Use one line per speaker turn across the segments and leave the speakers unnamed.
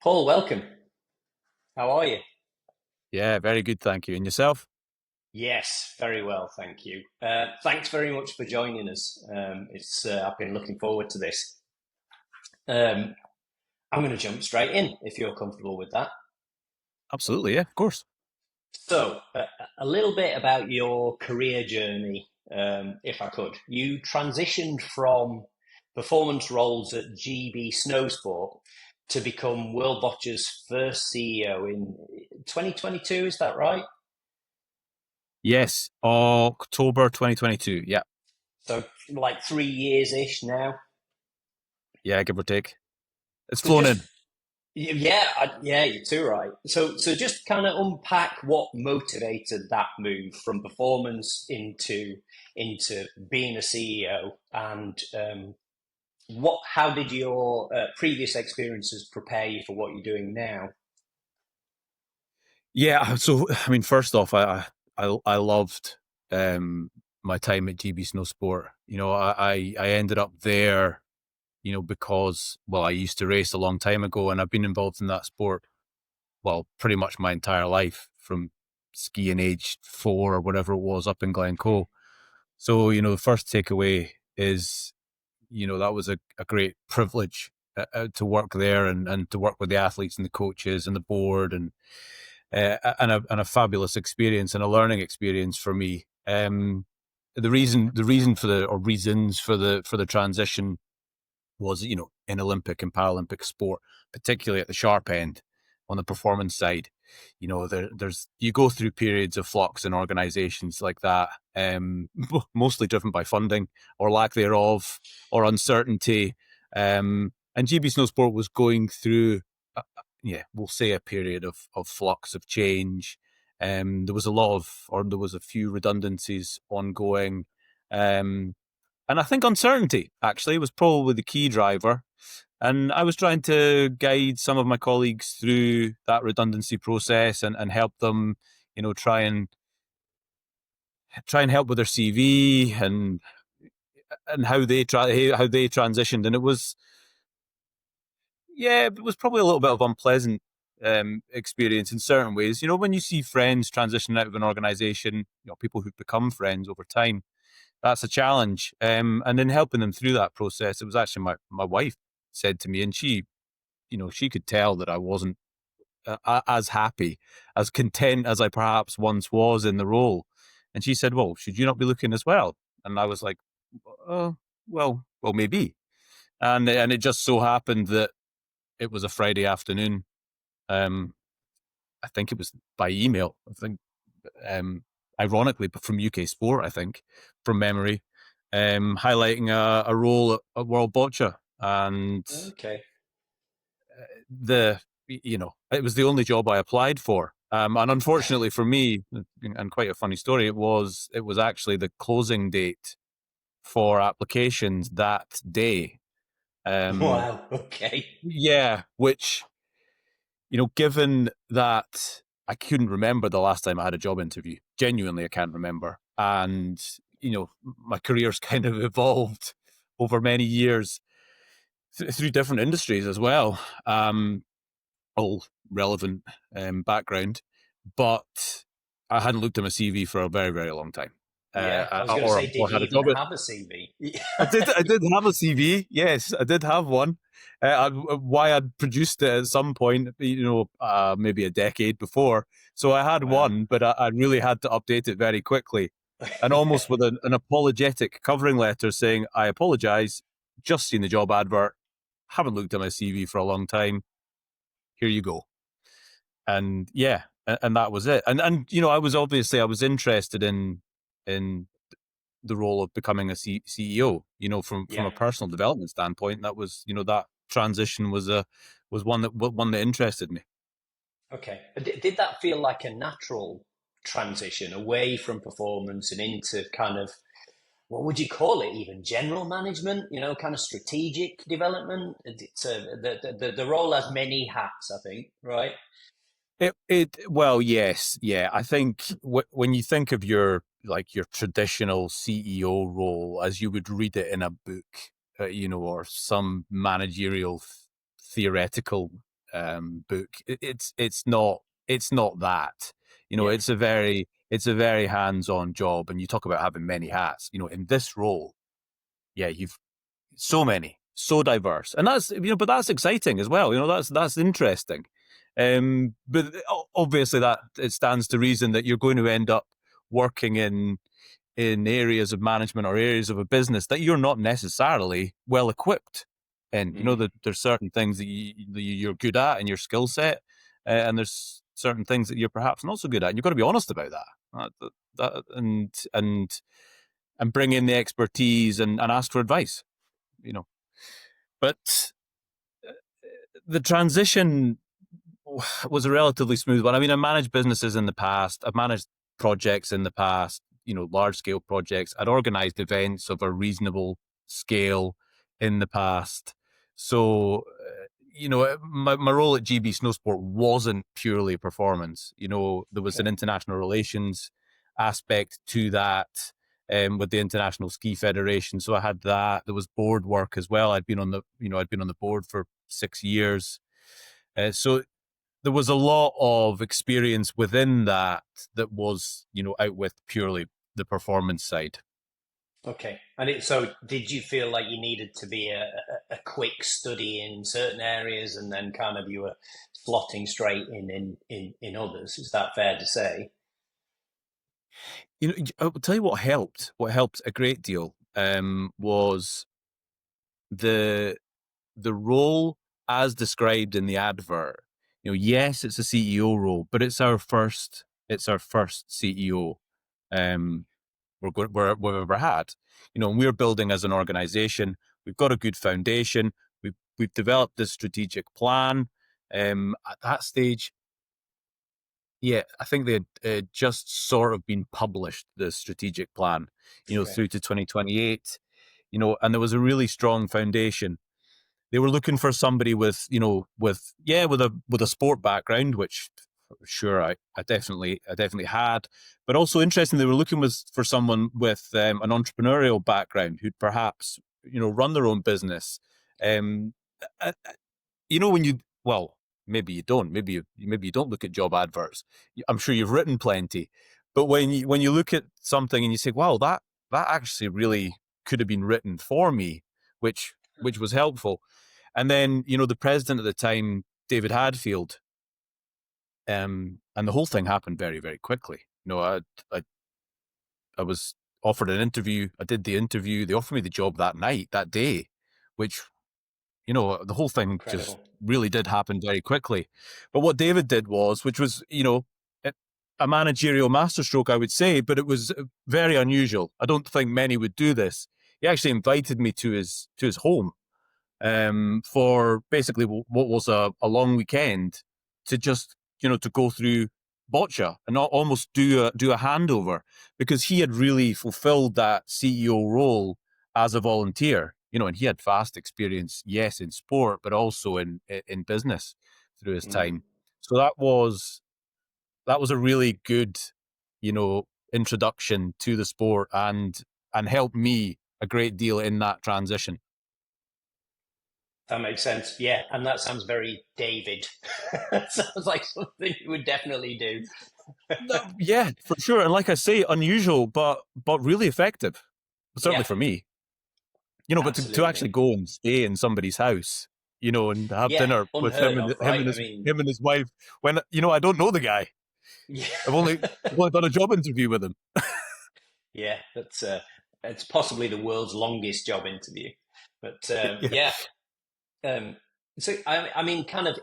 Paul, welcome. How are you?
Yeah, very good, thank you. And yourself?
Yes, very well, thank you. Thanks very much for joining us. It's I've been looking forward to this. Um, I'm going to jump straight in if you're comfortable with that.
Absolutely, yeah, of course.
So, a little bit about your career journey, if I could. You transitioned from performance roles at GB Snowsport to become World Boccia's first CEO in 2022. Is that right?
Yes, October 2022. Yeah,
So, like 3 years ish now.
yeah, give or take. It's
So
flown
just
in.
yeah, yeah, you're too right. So just kind of unpack what motivated that move from performance into being a CEO, and what how did your previous experiences prepare you for what you're doing now?
Yeah, so I mean, first off, I loved my time at GB Snow Sport. I ended up there, because I used to race a long time ago, and I've been involved in that sport pretty much my entire life from skiing age 4 or whatever it was up in Glencoe. So, the first takeaway is that was a great privilege to work there and to work with the athletes and the coaches and the board and a fabulous experience and a learning experience for me. The reason for the or reasons for the transition was, in Olympic and Paralympic sport, particularly at the sharp end on the performance side. There's you go through periods of flux in organizations like that, mostly driven by funding or lack thereof or uncertainty. And GB Snowsport was going through, yeah, we'll say a period of flux, of change. There was a few redundancies ongoing. Um, and I think uncertainty actually was probably the key driver. And I was trying to guide some of my colleagues through that redundancy process and help them, try and help with their CV and how they transitioned. And it was probably a little bit of unpleasant experience in certain ways. When you see friends transition out of an organization, people who've become friends over time, that's a challenge. And in helping them through that process, it was actually my wife said to me, and she could tell that I wasn't as happy, as content as I perhaps once was in the role. And she said, "Well, should you not be looking as well?" And I was like, well, maybe." And it just so happened that it was a Friday afternoon. Um, I think it was by email. I think, um, ironically, but from UK Sport, I think, from memory, highlighting a role at World Boccia, and
Okay.
the it was the only job I applied for. And unfortunately for me, and quite a funny story, it was actually the closing date for applications that day. Um,
Wow. Okay.
yeah, which, given that I couldn't remember the last time I had a job interview, genuinely, I can't remember. And, my career's kind of evolved over many years through different industries as well. All relevant background, but I hadn't looked at my CV for a very, very long time.
Yeah, I was going to
Or,
say, did
or
you
had a
even
job.
have a CV?
I did have a CV. Yes, I did have one. Why I'd produced it at some point, maybe a decade before. So I had
Wow.
one, but I really had to update it very quickly, and almost with an apologetic covering letter saying, "I apologize. Just seen the job advert. Haven't looked at my CV for a long time. Here you go." And yeah, and that was it. And I was interested in the role of becoming a CEO. From
Yeah.
a personal development standpoint, that was that transition was one that interested me.
Okay. Did that feel like a natural transition away from performance and into kind of, what would you call it, even general management, kind of strategic development? It's the role has many hats, I think, right?
Well, yes, yeah. I think when you think of your traditional CEO role as you would read it in a book, or some managerial theoretical book. It's not that.
Yeah.
It's a very hands-on job, and you talk about having many hats. In this role, yeah, you've so many, so diverse, and but that's exciting as well. That's interesting. But obviously, that it stands to reason that you're going to end up working in areas of management or areas of a business that you're not necessarily well equipped in. That there's certain things that you're good at in your skill set, and there's certain things that you're perhaps not so good at. And you've got to be honest about that, and bring in the expertise and ask for advice. But the transition was a relatively smooth one. I mean, I managed businesses in the past. I've managed projects in the past, large scale projects. I'd organized events of a reasonable scale in the past. So, my role at GB Snowsport wasn't purely performance. There was an international relations aspect to that. With the International Ski Federation, so I had that. There was board work as well. I'd been on the board for 6 years, so there was a lot of experience within that was out with purely the performance side.
Okay. So did you feel like you needed to be a quick study in certain areas, and then kind of you were slotting straight in others? Is that fair to say?
I'll tell you what helped. What helped a great deal was the role as described in the advert. Yes, it's a CEO role, but it's our first CEO we've ever had. And we're building as an organization. We've got a good foundation. We've developed this strategic plan. At that stage, yeah, I think they had just sort of been published, the strategic plan, through to 2028, and there was a really strong foundation. They were looking for somebody with a sport background, which sure I definitely had, but also interesting. They were looking for someone with an entrepreneurial background who'd perhaps run their own business. When maybe you don't. Maybe you don't look at job adverts. I'm sure you've written plenty, but when you look at something and you say, "Wow, that actually really could have been written for me," which was helpful. And then the president at the time, David Hadfield, and the whole thing happened very, very quickly. I was offered an interview. I did the interview. They offered me the job that day, which the whole thing
Incredible.
just really did happen very quickly. But what David did which was, a managerial masterstroke, I would say, but it was very unusual. I don't think many would do this. He actually invited me to his home for basically what was a long weekend to just, to go through Boccia and not almost do a handover, because he had really fulfilled that CEO role as a volunteer. And he had vast experience, yes, in sport, but also in business through his time. So that was a really good, introduction to the sport and helped me a great deal in that transition.
That makes sense. Yeah, and that sounds very David. Sounds like something you would definitely do.
Yeah, for sure. And like I say, unusual, but really effective. Certainly for me. But to actually go and stay in somebody's house, and have dinner with him and him and his wife, when I don't know the guy.
Yeah.
I've only done a job interview with him.
Yeah, it's possibly the world's longest job interview. But yeah. So I mean, kind of,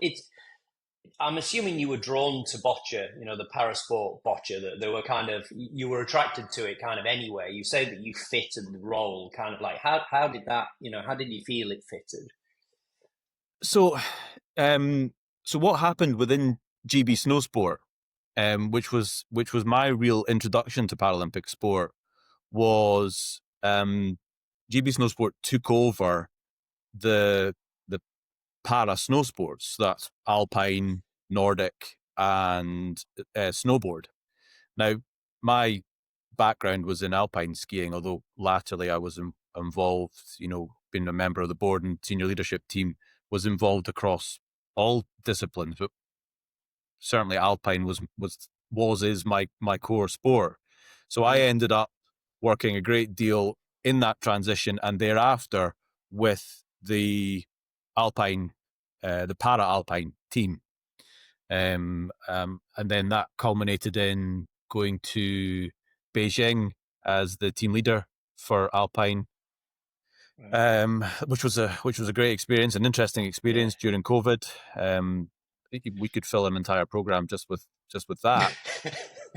I'm assuming you were drawn to boccia, the parasport boccia. That there were kind of, you were attracted to it kind of anyway. You say that you fitted the role, kind of like how did that, how did you feel it fitted?
So, so what happened within GB Snowsport, which was my real introduction to Paralympic sport, was GB Snowsport took over the para snow sports. So that's alpine, Nordic, and snowboard. Now, my background was in alpine skiing, although latterly I was involved, being a member of the board and senior leadership team, was involved across all disciplines, but certainly alpine is my core sport. So I
Mm.
ended up working a great deal in that transition and thereafter with alpine, the para alpine team. And then that culminated in going to Beijing as the team leader for Alpine,
Right.
which was a great experience, an interesting
Yeah.
experience during COVID. We could fill an entire program just with that.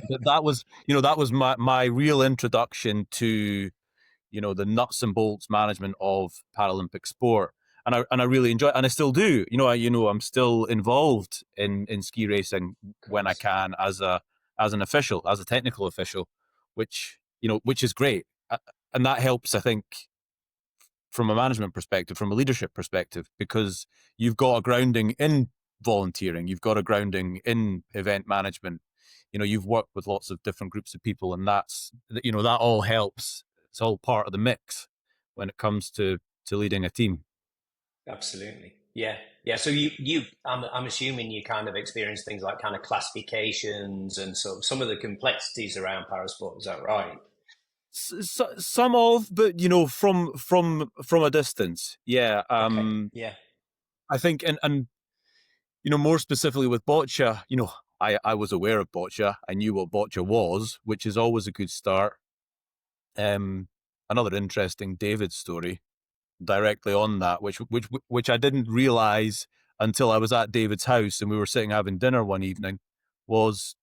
But that was my real introduction to the nuts and bolts management of Paralympic sport. And I really enjoy it, and I still do. I'm still involved in ski racing
Of
when I
course.
can as an official, as a technical official, which is great. And that helps, I think, from a management perspective, from a leadership perspective, because you've got a grounding in volunteering, you've got a grounding in event management. You've worked with lots of different groups of people, and that all helps. It's all part of the mix when it comes to leading a team.
Absolutely. Yeah. Yeah. So I'm assuming you kind of experience things like kind of classifications and so some of the complexities around parasport. Is that right?
Some of, but from a distance, yeah.
Okay. Yeah.
I think, and more specifically with boccia, I was aware of boccia. I knew what boccia was, which is always a good start. Um, Another interesting David story directly on that, which I didn't realize until I was at David's house and we were sitting having dinner one evening, was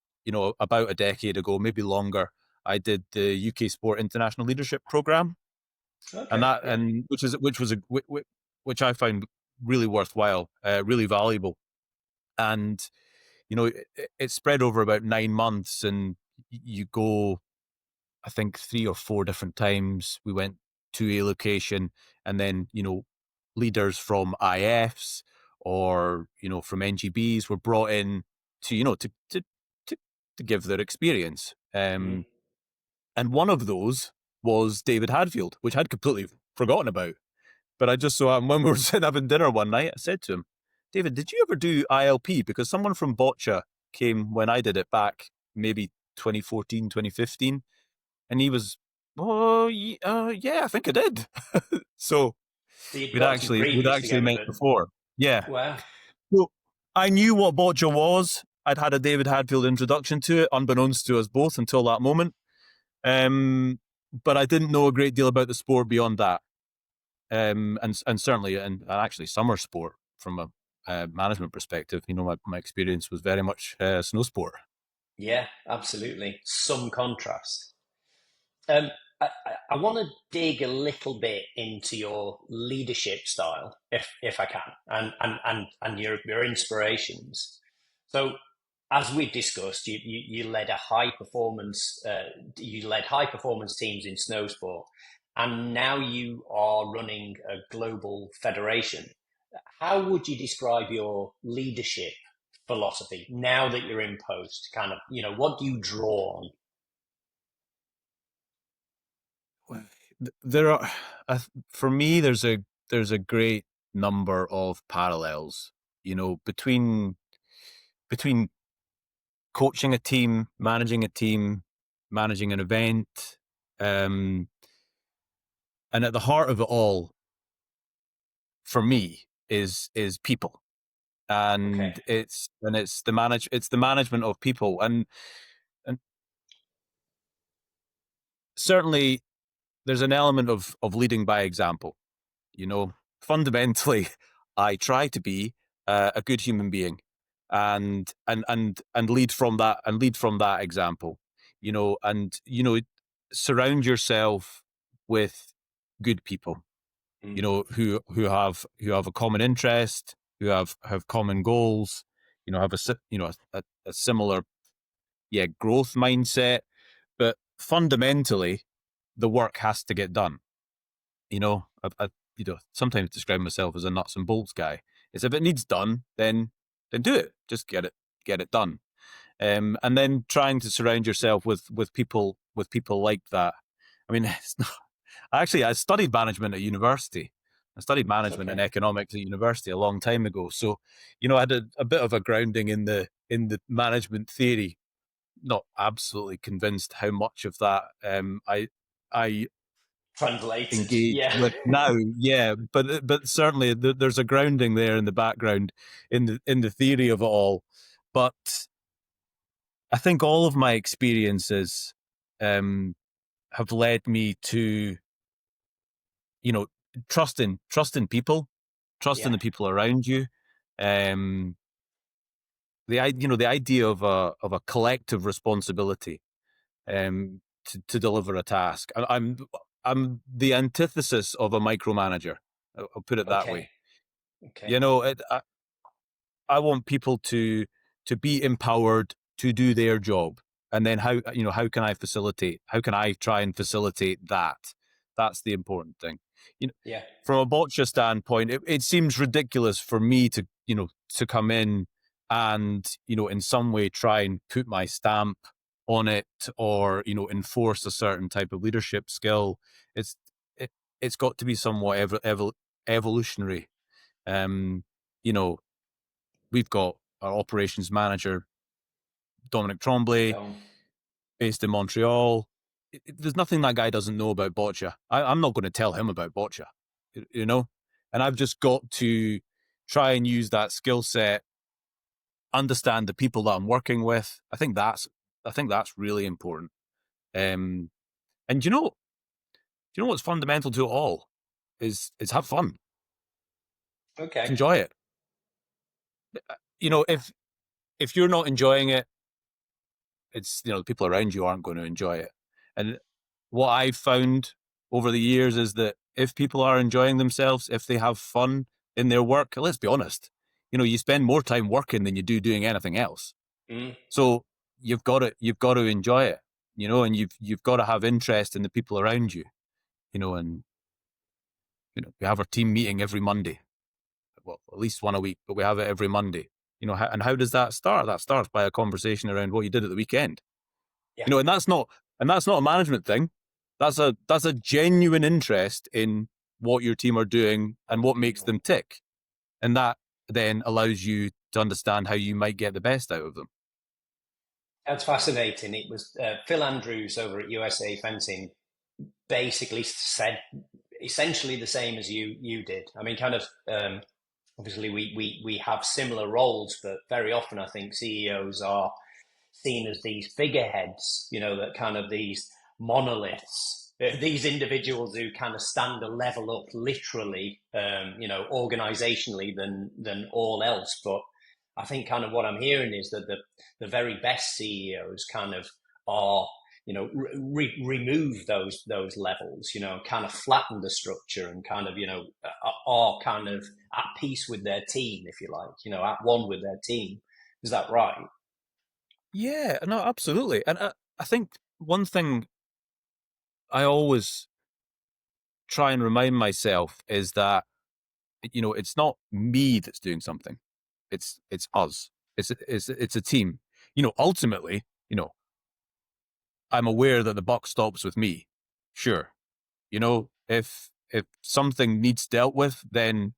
about a decade ago, maybe longer. I did the UK Sport International Leadership Program, and
Okay.
that
Yeah.
and which I found really worthwhile, really valuable, and it spread over about 9 months, and you go, I think, 3 or 4 different times. We went to a location, and then leaders from IFs or from NGBs were brought in to to, to give their experience.
Mm.
And one of those was David Hadfield, which I'd completely forgotten about. But I just saw him when we were sitting having dinner one night. I said to him, David, did you ever do ILP? Because someone from Boccia came when I did it back, maybe 2014, 2015. And he was, oh, yeah, I think I did. So
So you'd
we'd
got some
actually we'd
previous
actually
together,
met
but
before. Yeah.
wow.
So I knew what boccia was. I'd had a David Hadfield introduction to it, unbeknownst to us both until that moment. But I didn't know a great deal about the sport beyond that. And certainly, and actually, summer sport from a management perspective, my experience was very much snow sport.
Yeah, absolutely. Some contrast. Um, I want to dig a little bit into your leadership style, if I can, and your inspirations. So, as we've discussed, you led a high performance you led high performance teams in snow sport, and now you are running a global federation. How would you describe your leadership philosophy now that you're in post? Kind of, what do you draw on?
There are, for me, there's a great number of parallels, between coaching a team, managing an event, um, and at the heart of it all, for me, is people,
Okay.
and it's the management of people, and certainly there's an element of leading by example. You know, Fundamentally, I try to be a good human being, and lead from that example. And surround yourself with good people.
Mm,
Who have a common interest, who have common goals. Have a similar growth mindset, but fundamentally, the work has to get done. I sometimes describe myself as a nuts and bolts guy. Is if it needs done, then do it. Just get it done. And then trying to surround yourself with people like that. I mean, it's not, actually, I studied management at university, I studied management and
Okay.
economics at university a long time ago. So, I had a bit of a grounding in the management theory. Not absolutely convinced how much of that I
Translated.
engage
Yeah.
with now. Yeah, but certainly there's a grounding there in the background in the theory of it all. But I think all of my experiences um, have led me to, you know, trusting people, trusting
Yeah.
the people around you. Um, the idea of a collective responsibility to deliver a task. I'm the antithesis of a micromanager. I'll put it that
Okay.
way.
Okay.
You know, I want people to be empowered to do their job, and then how can I facilitate? How can I try and facilitate that? That's the important thing. You know,
Yeah.
from a boccia standpoint, it seems ridiculous for me to come in and in some way try and put my stamp on it, or enforce a certain type of leadership skill. It's it, it's got to be somewhat evolutionary. Um, you know, we've got our operations manager, Dominic Tremblay,
Don't.
based in Montreal. There's nothing that guy doesn't know about boccia. I'm not going to tell him about boccia, you know? And I've just got to try and use that skill set, understand the people that I'm working with. I think that's really important. And do you know what's fundamental to it all is have fun,
Okay.
enjoy it. If you're not enjoying it, it's the people around you aren't going to enjoy it. And what I've found over the years is that if people are enjoying themselves, if they have fun in their work, let's be honest, you spend more time working than you do doing anything else.
Mm.
So you've got to enjoy it, and you've got to have interest in the people around you, and we have our team meeting every Monday. Well, at least one a week, but we have it every Monday. And how does that start? That starts by a conversation around what you did at the weekend.
Yeah.
And that's not a management thing. That's a genuine interest in what your team are doing and what makes them tick. And that then allows you to understand how you might get the best out of them.
That's fascinating. It was Phil Andrews over at USA Fencing basically said essentially the same as you did. I mean, kind of obviously we have similar roles, but very often I think CEOs are seen as these figureheads, that kind of these monoliths, these individuals who kind of stand a level up literally, organizationally than all else. But I think kind of what I'm hearing is that the very best CEOs kind of are remove those levels, kind of flatten the structure and kind of are kind of at peace with their team, if you like, at one with their team. Is that right?
Yeah, no, absolutely. And I think one thing I always try and remind myself is that, it's not me that's doing something. It's us. It's a team. Ultimately, I'm aware that the buck stops with me. Sure. If something needs dealt with, then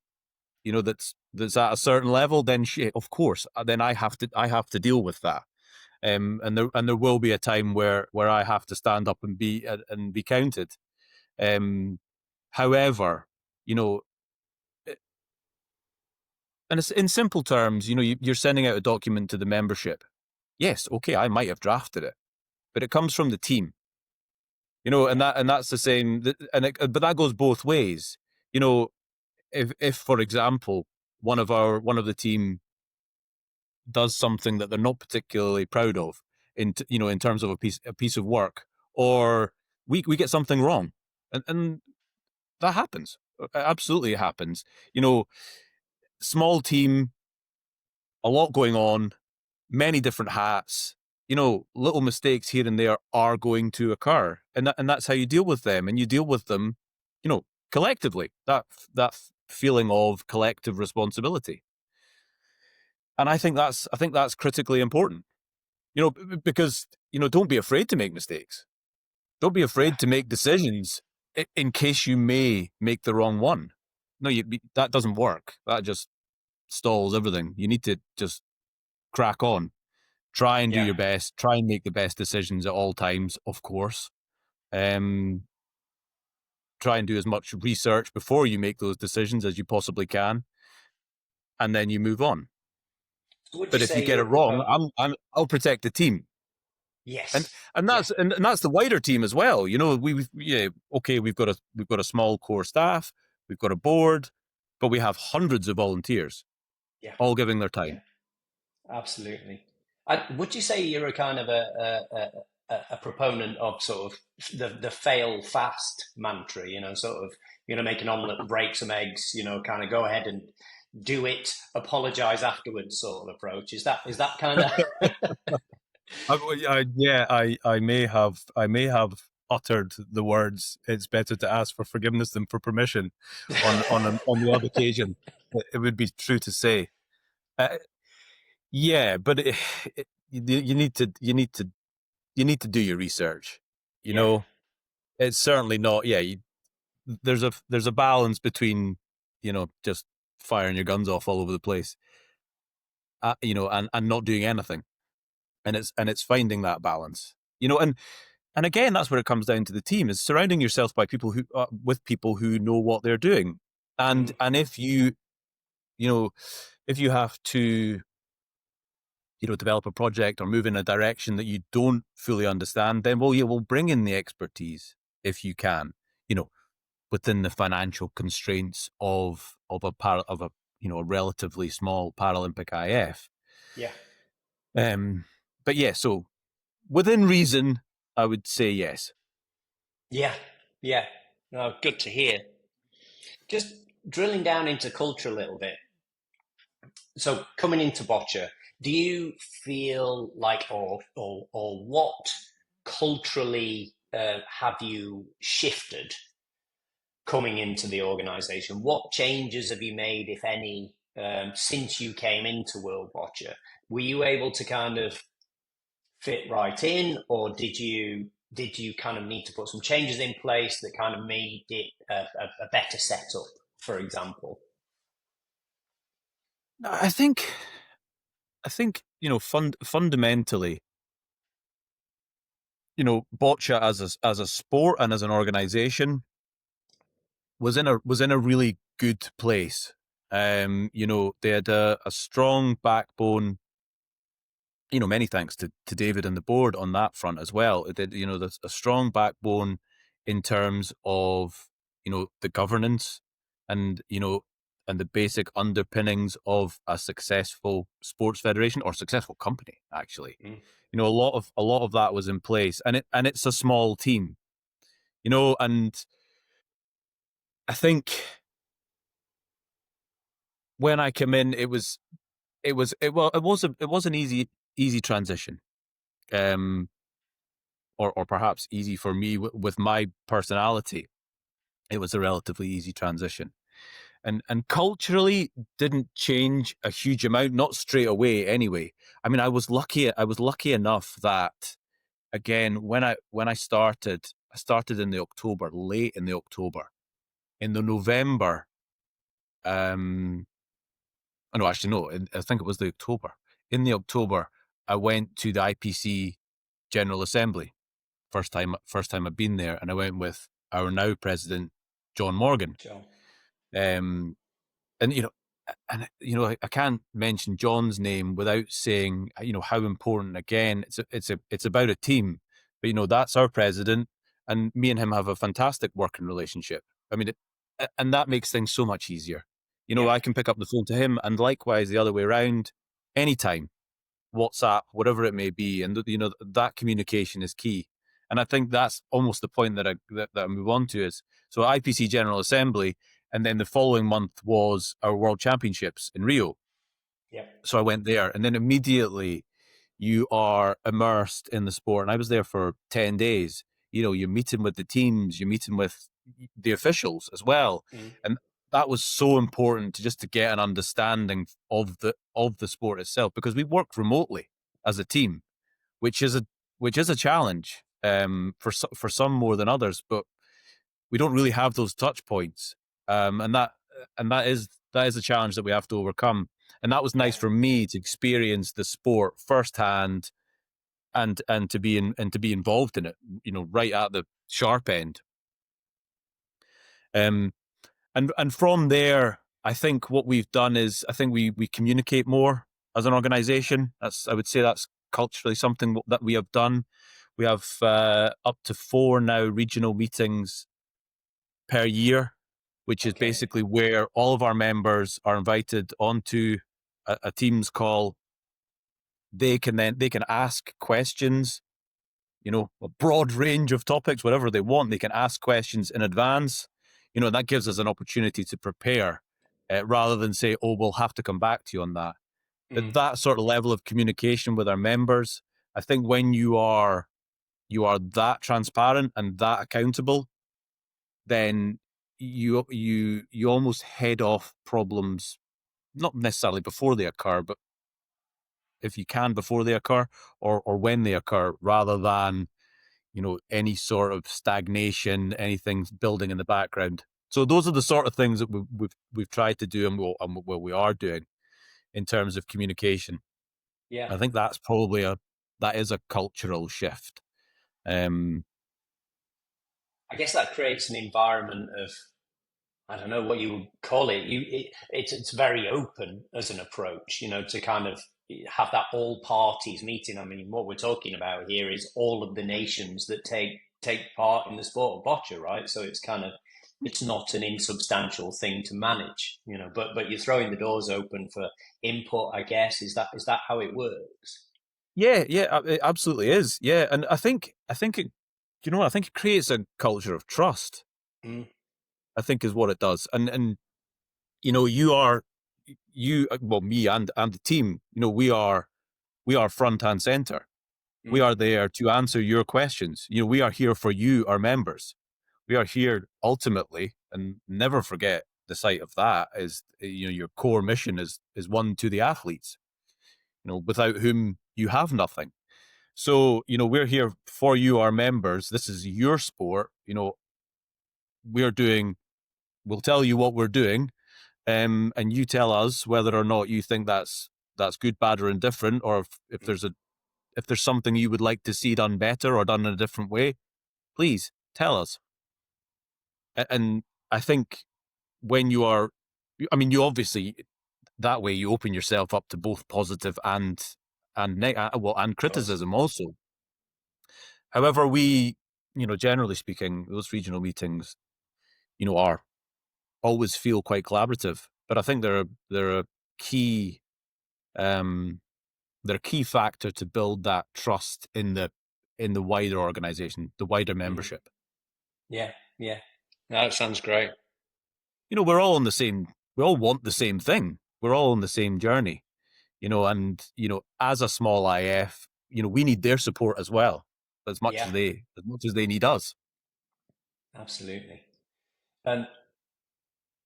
that's at a certain level, then shit, of course, then I have to deal with that. And there will be a time where I have to stand up and be counted. Um, however, you know, and it's in simple terms, you're sending out a document to the membership. Yes, okay, I might have drafted it, but it comes from the team. And
Yeah.
that's the same. But that goes both ways. You know, if for example one of the team does something that they're not particularly proud of in terms of a piece of work, or we get something wrong, and that happens. Absolutely, it happens. Small team, a lot going on, many different hats. Little mistakes here and there are going to occur, and that's how you deal with them, and you deal with them, collectively. That feeling of collective responsibility, and I think that's critically important. Because don't be afraid to make mistakes. Don't be
Yeah.
afraid to make decisions in case you may make the wrong one. no, that doesn't work. That just stalls everything. You need to just crack on. Try and do
Yeah.
your best. Try and make the best decisions at all times, of course. Um, Try and do as much research before you make those decisions as you possibly can, and then you move on.
So would you
But if you
say
get
you're
it
a
wrong,
proponent?
I'll protect the team, and
Yes.
and
Yeah.
that's and that's the wider team as well. You know, we've got a small core staff, we've got a board, but we have hundreds of volunteers
Yeah.
all giving their
Yeah.
time.
Absolutely. Would you say you're a kind of a proponent of sort of the fail fast mantra? You know, sort of make an omelette, break some eggs. Kind of go ahead and do it, apologize afterwards, sort of approach. Is that kind of
I may have uttered the words. It's better to ask for forgiveness than for permission. On the odd occasion, it would be true to say. Uh, yeah, but you need to do your research. You
yeah,
know, it's certainly not. Yeah, there's a balance between just firing your guns off all over the place, and not doing anything, and it's finding that balance. And again, that's where it comes down to the team: is surrounding yourself by people who with people who know what they're doing, and
mm,
and if you know if you have to develop a project or move in a direction that you don't fully understand, then we'll bring in the expertise if you can, you know, within the financial constraints of a a relatively small Paralympic IF.
yeah,
Um, but yeah, so within reason, I would say yes.
yeah, yeah. No, good to hear. Just drilling down into culture a little bit. So coming into Boccia, do you feel like, or what culturally have you shifted coming into the organisation? What changes have you made, if any, since you came into World Boccia? Were you able to kind of fit right in, or did you kind of need to put some changes in place that kind of made it a better setup, for example?
I think fundamentally, boccia as a sport and as an organization was in a really good place. They had a strong backbone. Many thanks to David and the board on that front as well. It did, there's a strong backbone in terms of the governance and and the basic underpinnings of a successful sports federation or successful company. Actually,
Mm.
a lot of that was in place, and it's a small team. And I think when I came in, it was an easy transition, um, or perhaps easy for me with my personality. It was a relatively easy transition, and culturally didn't change a huge amount, not straight away. Anyway, I mean, I was lucky enough that again when I started in the October, late in the October, in the November. Oh, no, actually, no. I think it was the October. In the October, I went to the IPC General Assembly. First time I've been there, and I went with our now president, John Morgan.
Sure.
Um, and I can't mention John's name without saying how important. Again, it's about a team. But that's our president, and me and him have a fantastic working relationship. I mean, and that makes things so much easier.
Yeah.
I can pick up the phone to him, and likewise the other way around, anytime, WhatsApp, whatever it may be, and that communication is key. And I think that's almost the point that I move on to is so IPC General Assembly, and then the following month was our World Championships in Rio.
Yeah.
So I went there, and then immediately you are immersed in the sport. And I was there for 10 days. You're meeting with the teams, you're meeting with the officials as well.
Mm.
And that was so important to get an understanding of the sport itself, because we work remotely as a team, which is a challenge for some more than others, but we don't really have those touch points. And and that is a challenge that we have to overcome. And that was nice
Yeah.
for me to experience the sport firsthand, and to be involved in it, right at the sharp end. Um, and from there, I think what we've done is, I think we communicate more as an organization. I would say that's culturally something that we have done. We have up to 4 now regional meetings per year, which is
Okay.
basically where all of our members are invited onto a Teams call. They can ask questions, a broad range of topics, whatever they want. They can ask questions in advance. That gives us an opportunity to prepare, rather than say, oh, we'll have to come back to you on that. But
Mm.
that sort of level of communication with our members, I think when you are that transparent and that accountable, then you almost head off problems, not necessarily before they occur, but if you can before they occur, or when they occur, rather than any sort of stagnation, anything building in the background. So those are the sort of things that we've tried to do, and what we are doing in terms of communication.
Yeah.
I think that is a cultural shift. Um,
I guess that creates an environment of, I don't know what you would call it. It's very open as an approach, to kind of have that all parties meeting. I mean, what we're talking about here is all of the nations that take part in the sport of bocce, right? So it's not an insubstantial thing to manage, But you're throwing the doors open for input, I guess. Is that how it works?
yeah, yeah, it absolutely is. Yeah, and I think it, I think it creates a culture of trust.
Mm,
I think is what it does, and you are well, me and the team. We are front and center. We
mm,
are there to answer your questions. We are here for you, our members. We are here ultimately, and never forget the sight of that is, your core mission is one to the athletes, without whom you have nothing. So, we're here for you, our members. This is your sport. We're doing, we'll tell you what we're doing, and you tell us whether or not you think that's good, bad, or indifferent, or
mm.
if there's something you would like to see done better or done in a different way, please tell us. And I think when you are, I mean, you obviously, that way you open yourself up to both positive and
Of course.
criticism also. However, generally speaking, those regional meetings, are always feel quite collaborative. But I think they're a key um, they're a key factor to build that trust in the wider organization, the wider
Mm.
membership.
Yeah, yeah. No, that sounds great.
We're all on the same. We all want the same thing. We're all on the same journey. And as a small IF, we need their support as well,
Yeah,
as much as they need us.
absolutely. And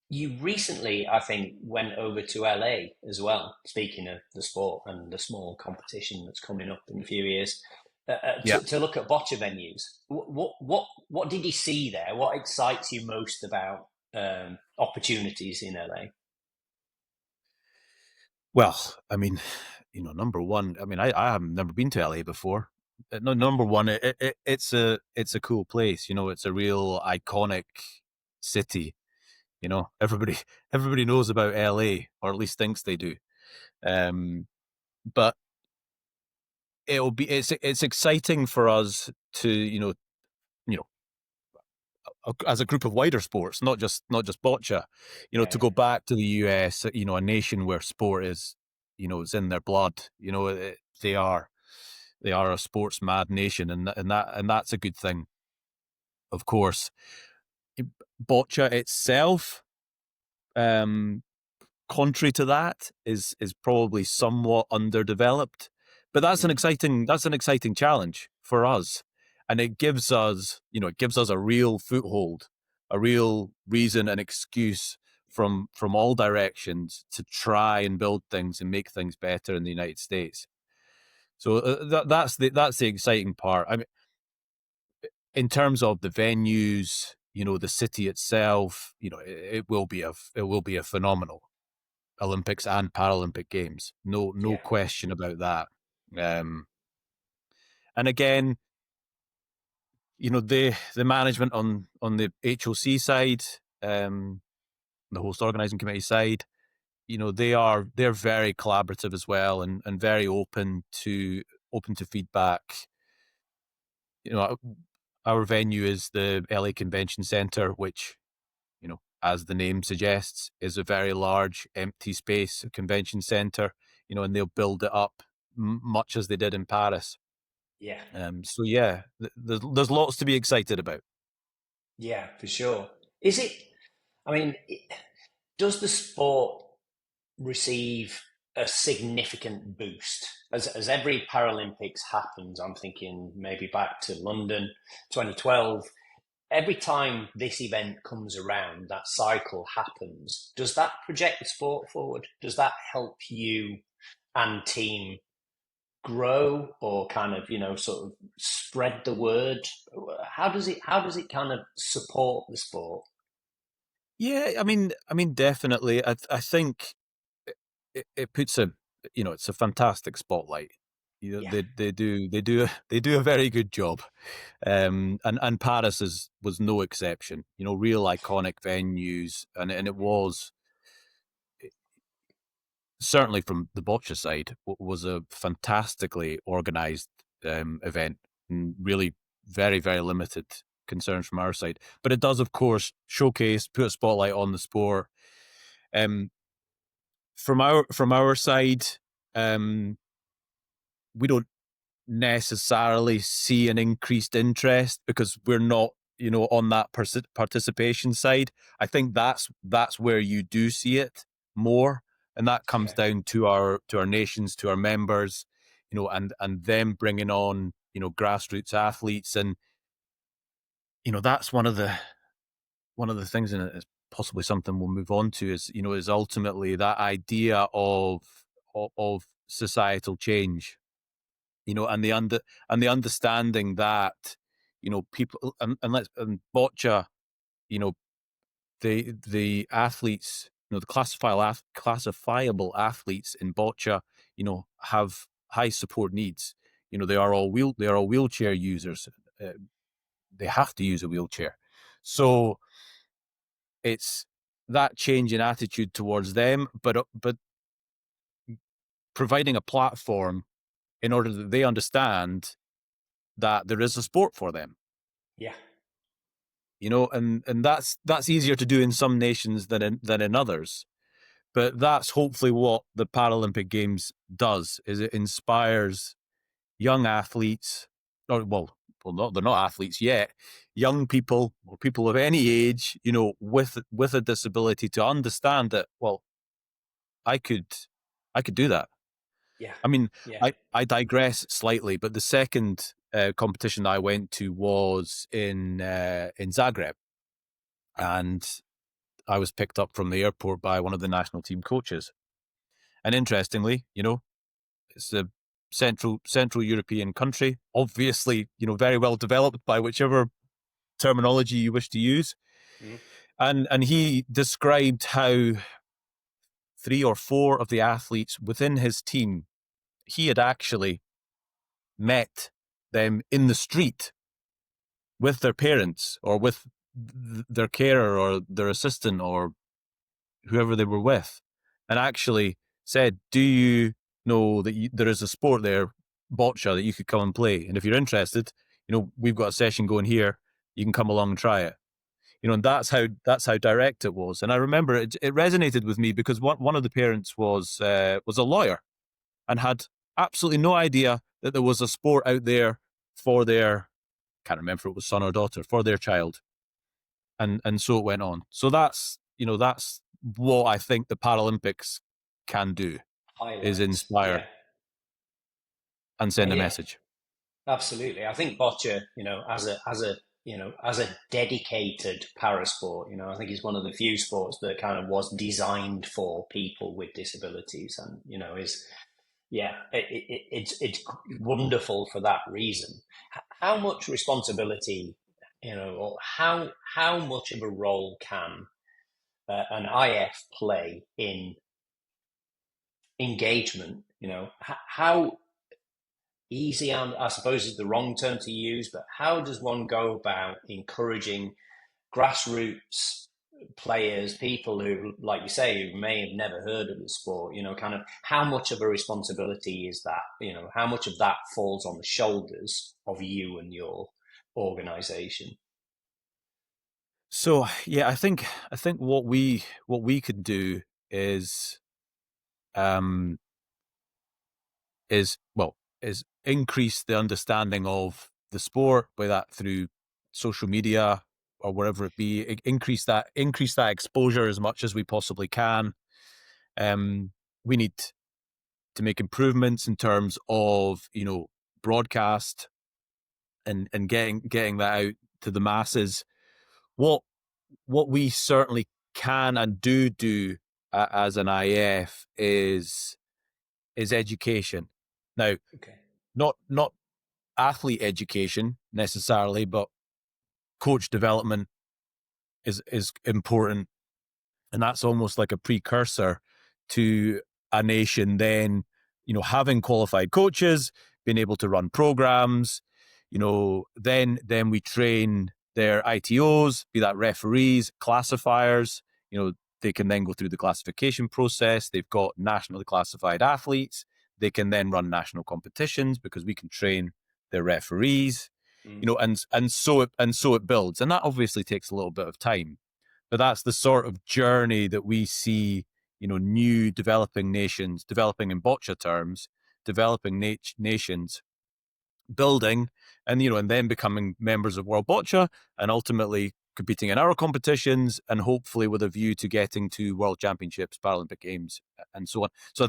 you recently, I think, went over to LA as well. Speaking of the sport and the small competition that's coming up in a few years,
Yeah.
to look at bocce venues. What did you see there? What excites you most about opportunities in LA?
Well, I mean, number one, I mean, I have never been to LA before. No, number one, it's a cool place. It's a real iconic city. Everybody everybody knows about LA, or at least thinks they do. Um, but it's exciting for us to you know as a group of wider sports, not just boccia,
Yeah,
to
yeah,
go back to the US, a nation where sport is, it's in their blood. They are a sports mad nation, and that's a good thing. Of course, boccia itself, um, contrary to that, is probably somewhat underdeveloped, but
mm,
that's an exciting challenge for us, and it gives us a real foothold, a real reason and excuse from all directions to try and build things and make things better in the United States. So that's the exciting part. I mean, in terms of the venues. the city itself, it will be a phenomenal Olympics and Paralympic Games. No
Yeah,
question about that. And again, the management on the HOC side, the host organising committee side, they're very collaborative as well, and very open to feedback. Our venue is the LA Convention Center, which, as the name suggests, is a very large empty space, a convention center, and they'll build it up much as they did in Paris.
yeah,
So yeah, there's lots to be excited about.
yeah, for sure. Is it? I mean, does the sport receive a significant boost as every Paralympics happens? I'm thinking maybe back to London 2012. Every time this event comes around, that cycle happens. Does that project the sport forward? Does that help you and team grow, or kind of, sort of spread the word? How does it kind of support the sport?
Yeah, I mean, definitely. I think it puts it's a fantastic spotlight.
Yeah,
They do a very good job. And Paris was no exception. Real iconic venues, and it was certainly from the Boccia side was a fantastically organised event, and really very very limited concerns from our side. But it does, of course, put a spotlight on the sport. Um, from our side, we don't necessarily see an increased interest because we're not, on that participation side. I think that's where you do see it more, and that comes
okay,
down to our nations, to our members, and them bringing on, grassroots athletes. And that's one of the things, and it's possibly something we'll move on to, is ultimately that idea of societal change, and the understanding that, people, and boccia, you know the athletes, the classifiable athletes in boccia, have high support needs. They are all wheelchair users. uh, they have to use a wheelchair. So it's that change in attitude towards them, but providing a platform in order that they understand that there is a sport for them.
yeah,
And that's easier to do in some nations than in others. But that's hopefully what the Paralympic Games does, is it inspires young athletes, or they're not athletes yet, young people or people of any age, with a disability, to understand that, well, I could I could do that.
yeah,
I mean,
yeah,
I digress slightly, but the second competition that I went to was in Zagreb, and I was picked up from the airport by one of the national team coaches. And interestingly, it's a Central European country, obviously, very well developed by whichever terminology you wish to use.
mm,
And he described how three or four of the athletes within his team, he had actually met them in the street with their parents, or with their carer or their assistant or whoever they were with, and actually said, "Do you know that there is a sport there, boccia, that you could come and play? And if you're interested, we've got a session going here. You can come along and try it." And that's how direct it was. And I remember it resonated with me because one of the parents was a lawyer and had absolutely no idea that there was a sport out there for their, can't remember if it was son or daughter, for their child. And so it went on. So that's what I think the Paralympics can do, is
highlights. Yeah,
inspire and send a
yeah,
message.
absolutely. I think boccia, as a dedicated para sport, I think it's one of the few sports that kind of was designed for people with disabilities, and is yeah, it's wonderful for that reason. How much responsibility or how much of a role can an IF play in engagement? How easy, I suppose is the wrong term to use, but how does one go about encouraging grassroots players, people who, like you say, who may have never heard of the sport, kind of how much of a responsibility is that? How much of that falls on the shoulders of you and your organization?
So yeah, I think what we could do is um is well is increase the understanding of the sport, by that through social media or wherever it be. Increase that exposure as much as we possibly can. We need to make improvements in terms of broadcast and getting that out to the masses. What what we certainly can and do as an IF is education. Now,
Okay.
not athlete education necessarily, but coach development is important, and that's almost like a precursor to a nation then having qualified coaches, being able to run programs. Then we train their ITOs, be that referees, classifiers. They can then go through the classification process. They've got nationally classified athletes. They can then run national competitions because we can train their referees.
Mm.
And so it builds, and that obviously takes a little bit of time. But that's the sort of journey that we see, new developing nations, developing in boccia terms, developing nations building, and then becoming members of World Boccia, and ultimately competing in our competitions, and hopefully with a view to getting to World Championships, Paralympic Games, and so on. So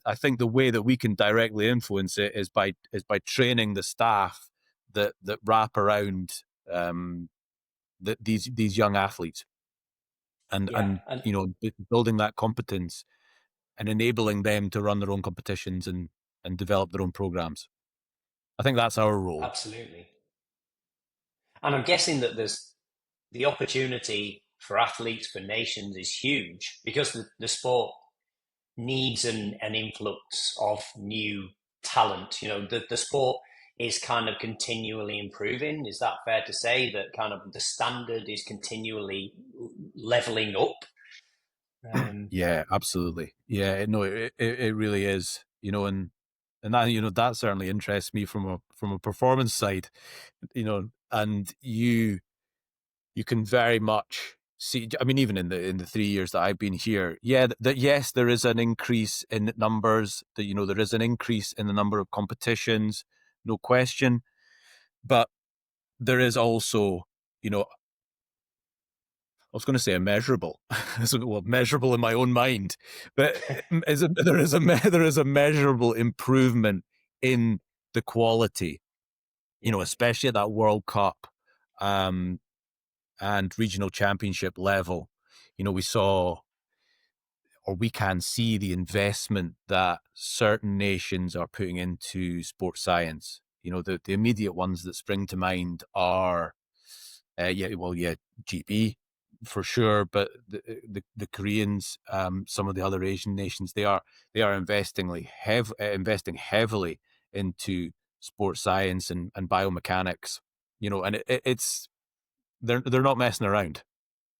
I think the way that we can directly influence it is by training the staff that wrap around these young athletes, and
Yeah,
and
and
building that competence and enabling them to run their own competitions and develop their own programs. I think that's our role.
absolutely. And I'm guessing that there's the opportunity for athletes, for nations is huge because the sport needs an influx of new talent. The sport is kind of continually improving. Is that fair to say that kind of the standard is continually leveling up?
Yeah, absolutely. Yeah, no, it really is. And that certainly interests me from a performance side. And you can very much see. I mean, even in the 3 years that I've been here, yeah, that yes, there is an increase in numbers. That there is an increase in the number of competitions, no question. But there is also, I was going to say immeasurable. Well, measurable in my own mind, but there is a measurable improvement in the quality.
Yeah,
Especially at that World Cup um, and regional championship level. We saw, or we can see, the investment that certain nations are putting into sports science. The immediate ones that spring to mind are, GB for sure, but the Koreans, some of the other Asian nations, they are investing heavily into sports science and biomechanics. And it's they're not messing around.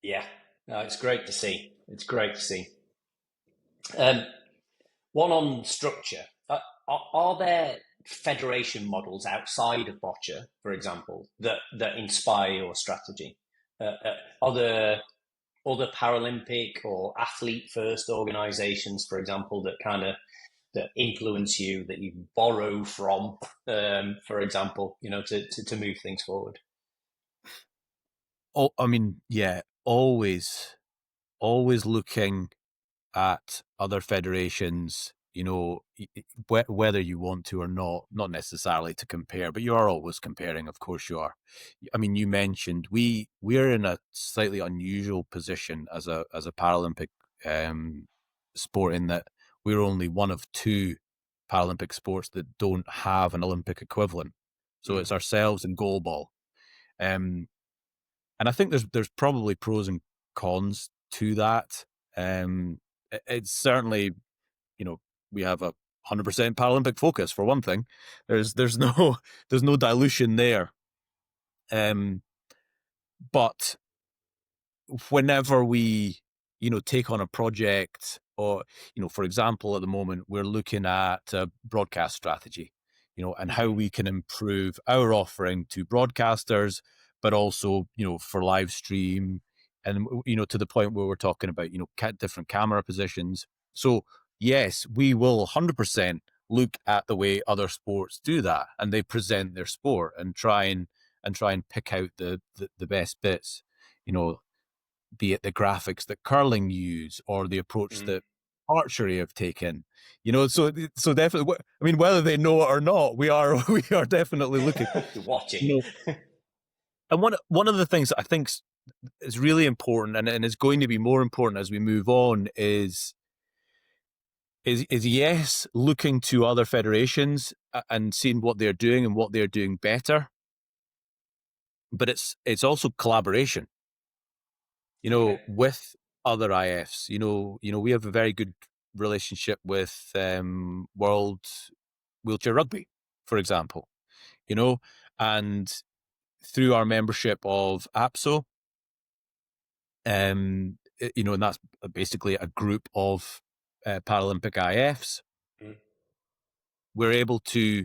yeah. No, it's great to see. It's great to see. Um, One on structure. Are there federation models outside of Boccia, for example, that inspire your strategy? Are there other Paralympic or athlete first organizations, for example, that kind of that influence you, that you borrow from, for example, to move things forward?
Oh, I mean, yeah, always looking at other federations, whether you want to or not necessarily to compare, but you are always comparing. Of course you are. I mean, you mentioned we're in a slightly unusual position as a Paralympic um, sport, in that we're only one of two Paralympic sports that don't have an Olympic equivalent. So it's
Mm.
ourselves and goalball. And I think there's probably pros and cons to that. It's certainly, you know, we have a 100% Paralympic focus for one thing. There's no there's no dilution there. But whenever we, take on a project, or, for example, at the moment, we're looking at a broadcast strategy, and how
Hmm.
we can improve our offering to broadcasters, but also, for live stream, and, to the point where we're talking about, different camera positions. So yes, we will 100% look at the way other sports do that, and they present their sport, and try and pick out the best bits, you know, be it the graphics that curling use, or the approach
Mm.
that archery have taken. So definitely, I mean, whether they know it or not, we are we are definitely looking.
You're watching.
You know, and one of the things that I think is really important, and is going to be more important as we move on, is yes, looking to other federations, and seeing what they're doing and what they're doing better, but it's also collaboration,
Okay.
with other IFs. We have a very good relationship with World Wheelchair Rugby, for example, and through our membership of APSO, and that's basically a group of Paralympic IFs.
Mm.
We're able to,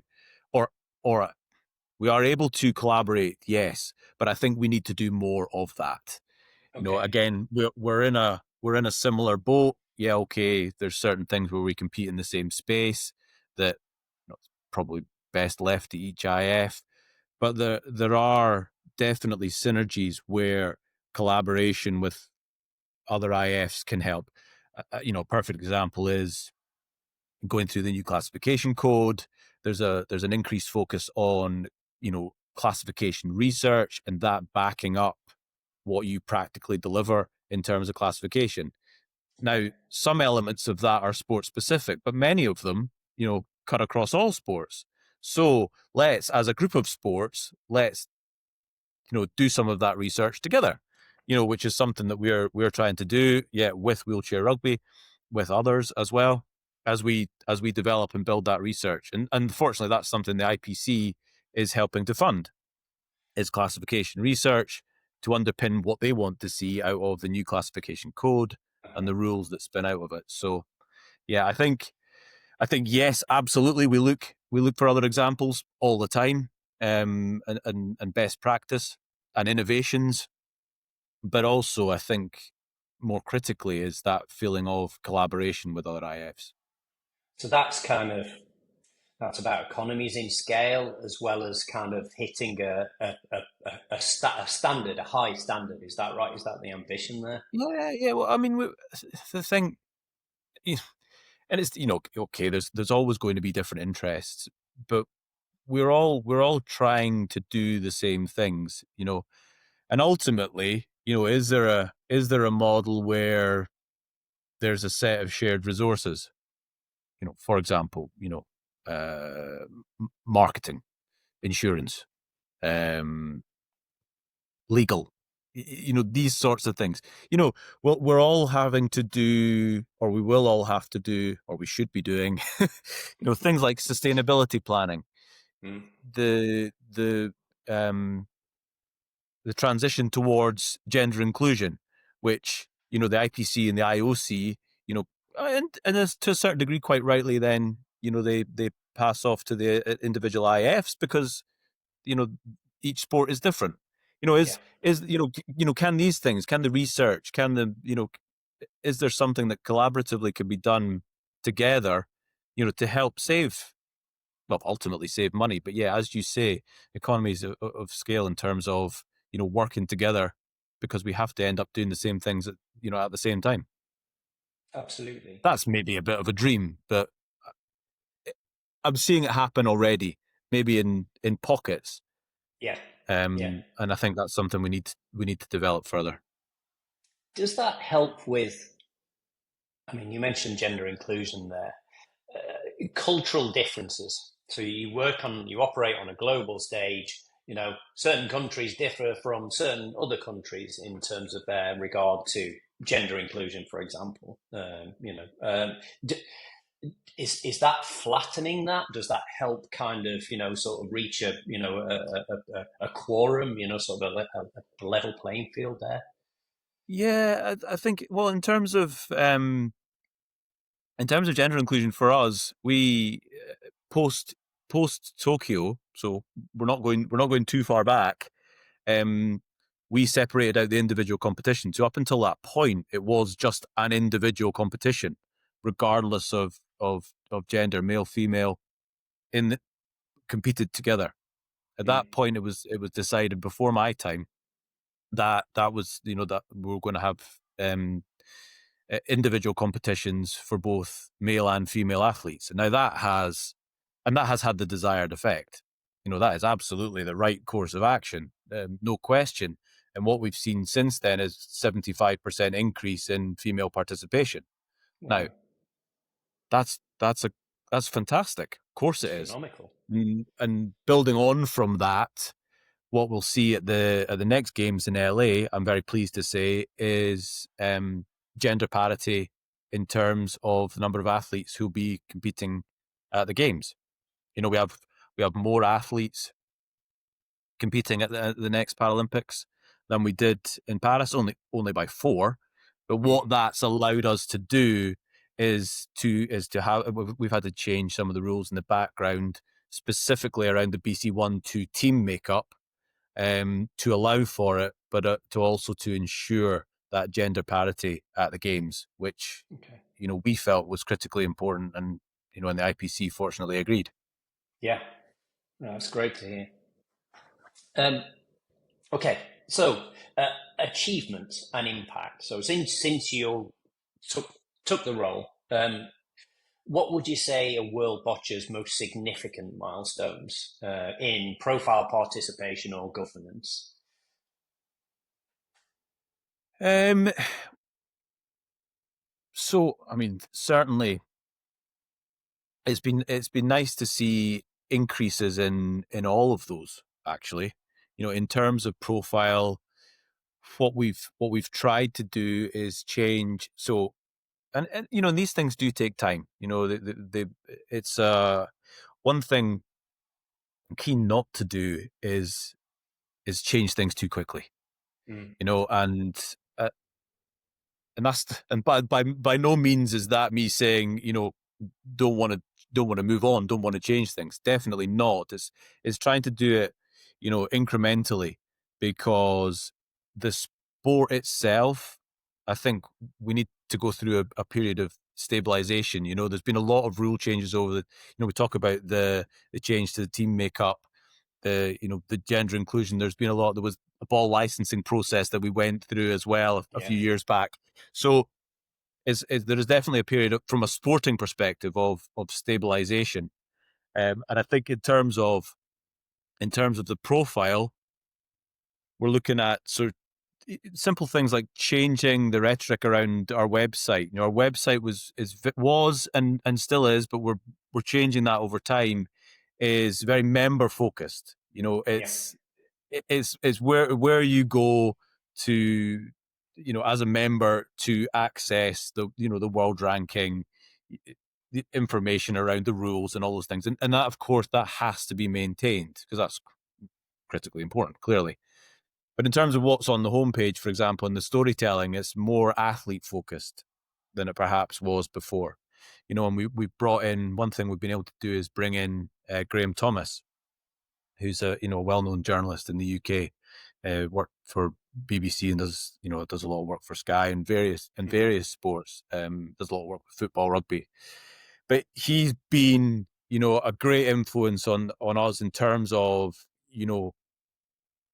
or we are able to collaborate, yes, but I think we need to do more of that.
Okay.
Again, we're in a similar boat. Yeah, okay. There's certain things where we compete in the same space that, it's probably best left to each IF, but there are definitely synergies where collaboration with other IFs can help. Perfect example is going through the new classification code. There's an increased focus on, classification research, and that backing up what you practically deliver in terms of classification.
Okay.
Now, some elements of that are sport specific, but many of them, cut across all sports. So as a group of sports, let's, do some of that research together, which is something that we're trying to do, with wheelchair rugby, with others as well, as we develop and build that research. And unfortunately, that's something the IPC is helping to fund, is classification research to underpin what they want to see out of the new classification code
Uh-huh.
and the rules that spin out of it. So yeah, I think yes, absolutely. We look for other examples all the time, and best practice and innovations, but also I think more critically is that feeling of collaboration with other IFs.
So that's about economies in scale, as well as kind of hitting a standard, a high standard. Is that right? Is that the ambition there?
Yeah, yeah. Well, I mean, the thing, and it's, okay. There's always going to be different interests, but we're all trying to do the same things, and ultimately, is there a model where there's a set of shared resources, for example, marketing, insurance, um, legal, these sorts of things. We're all having to do, or we will all have to do, or we should be doing, things like sustainability planning,
Mm.
the the um the transition towards gender inclusion, which, the IPC and the IOC, and to a certain degree, quite rightly, then, they pass off to the individual IFs, because, you know each sport is different.
Yeah,
Can these things, can the research, can the, is there something that collaboratively can be done together, to help save, well, ultimately save money, but yeah, as you say, economies of scale in terms of, working together, because we have to end up doing the same things at the same time.
absolutely.
That's maybe a bit of a dream, but I'm seeing it happen already, maybe in pockets.
Yeah, yeah.
And I think that's something we need to develop further.
Does that help with? I mean, you mentioned gender inclusion there. Cultural differences. So you operate on a global stage. certain countries differ from certain other countries in terms of their regard to gender inclusion, for example. Is that flattening that? Does that help kind of, sort of reach a quorum, sort of a level playing field there?
Yeah, I think, well, in terms of gender inclusion for us, we post post Tokyo, so we're not going too far back. Um, we separated out the individual competition. So up until that point, it was just an individual competition, regardless of gender, male, female, in the, competed together. At
Mm,
that point, it was decided before my time that was, that we were going to have individual competitions for both male and female athletes. And now that has had the desired effect. That is absolutely the right course of action, no question. And what we've seen since then is 75% increase in female participation. Now,
wow,
that's fantastic. Of course
it's
it is.
phenomenal.
And building on from that, what we'll see at the next games in LA, I'm very pleased to say, is gender parity in terms of the number of athletes who'll be competing at the games. We have more athletes competing at the next Paralympics than we did in Paris, only by 4. But
Mm,
what that's allowed us to do is to have, we've had to change some of the rules in the background, specifically around the BC 1-2 team makeup, to allow for it, but to also to ensure that gender parity at the games, which
okay.
we felt was critically important, and the IPC fortunately agreed.
Yeah, no, that's great to hear. Um, okay, so achievement and impact. So since you took took the role, what would you say are World Boccia's most significant milestones in profile participation or governance?
Um, so I mean, certainly it's been nice to see increases in all of those, actually. In terms of profile, what we've tried to do is change. So, and these things do take time. It's one thing I'm keen not to do is change things too quickly.
Mm,
And and by no means is that me saying, don't want to don't want to move on, don't want to change things. Definitely not. It's trying to do it, incrementally, because the sport itself, I think we need to go through a period of stabilization. There's been a lot of rule changes over we talk about the change to the team makeup, the gender inclusion. There's been a lot. There was a ball licensing process that we went through as well a
yeah,
few years back. So there is definitely a period from a sporting perspective of stabilization, and I think in terms of the profile, we're looking at sort of simple things like changing the rhetoric around our website. Our website was and still is, but we're changing that over time. Is very member focused.
yeah,
It's where you go to, as a member, to access the world ranking, the information around the rules and all those things, and that, of course, that has to be maintained because that's critically important, clearly. But in terms of what's on the homepage, for example, in the storytelling, it's more athlete focused than it perhaps was before. And we've brought in, one thing we've been able to do is bring in Graham Thomas, who's a well-known journalist in the UK, worked for BBC and does a lot of work for Sky and
mm,
various sports. Does a lot of work with football, rugby, but he's been a great influence on us in terms of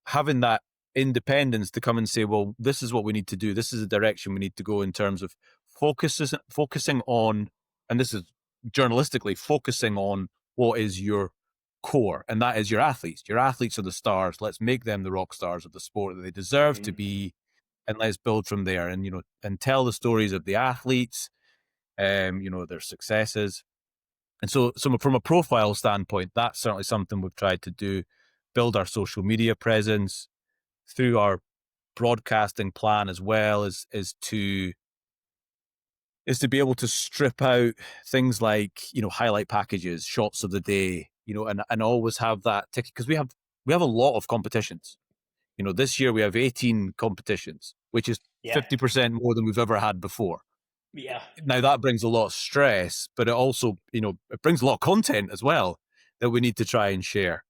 having that independence to come and say, well, this is what we need to do. This is the direction we need to go in terms of focusing on, and this is journalistically focusing on what is your core, and that is your athletes. Your athletes are the stars. Let's make them the rock stars of the sport that they deserve to
mm,
be, and let's build from there. And tell the stories of the athletes, their successes. And so from a profile standpoint, that's certainly something we've tried to do. build our social media presence through our broadcasting plan, as well as is to be able to strip out things like, highlight packages, shots of the day, and always have that ticket, because we have a lot of competitions. This year we have 18 competitions, which is
Yeah.
50% more than we've ever had before.
Yeah.
Now that brings a lot of stress, but it also, it brings a lot of content as well that we need to try and share.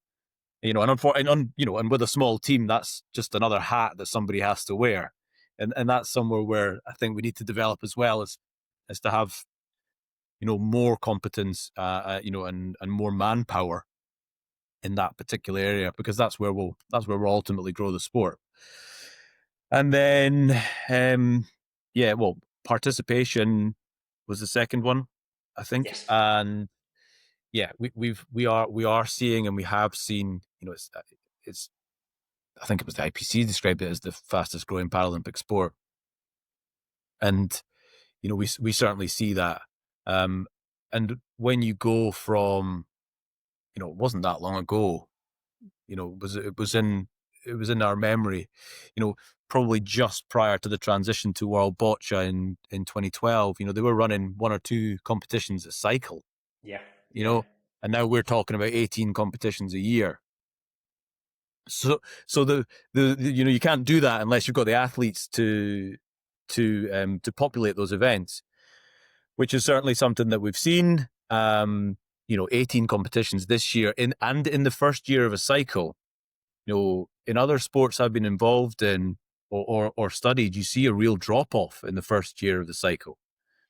And with a small team, that's just another hat that somebody has to wear, and that's somewhere where I think we need to develop as well, as to have more competence, and more manpower in that particular area, because that's where we'll ultimately grow the sport. And then, participation was the second one, I think.
Yes.
And yeah, we are seeing, and we have seen, it's I think it was the IPC described it as the fastest growing Paralympic sport, and we certainly see that. And when you go from, it wasn't that long ago, it was in our memory, probably just prior to the transition to World Boccia in 2012. They were running one or two competitions a cycle,
Yeah.
you
Yeah.
know, and now we're talking about 18 competitions a year. So the you can't do that unless you've got the athletes to populate those events, which is certainly something that we've seen. 18 competitions this year, in the first year of a cycle. In other sports I've been involved in, or studied, you see a real drop off in the first year of the cycle,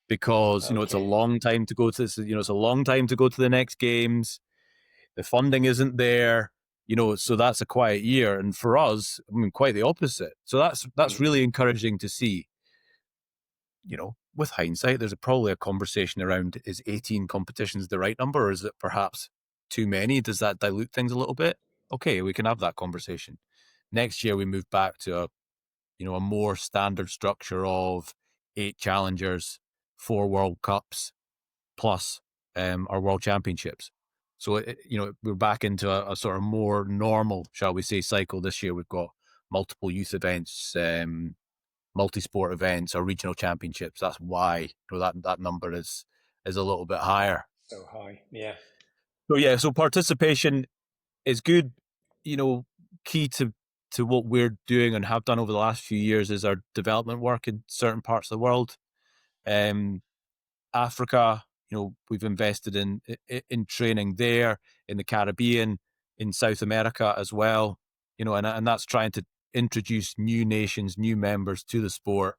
because it's a
Okay.
long time to go to this. It's a long time to go to the next games. The funding isn't there. So that's a quiet year, and for us, I mean, quite the opposite. So that's
Mm.
really encouraging to see. With hindsight, there's probably a conversation around, is 18 competitions the right number, or is it perhaps too many? Does that dilute things a little bit? Okay, we can have that conversation. Next year, we move back to a more standard structure of 8 challengers, 4 World Cups, plus our World Championships. So, we're back into a sort of more normal, shall we say, cycle this year. We've got multiple youth events, multi-sport events, or regional championships. That's why that number is a little bit higher.
So high. Yeah.
So yeah, so participation is good. Key to what we're doing and have done over the last few years is our development work in certain parts of the world. Africa, we've invested in training there, in the Caribbean, in South America as well. And that's trying to introduce new nations, new members to the sport.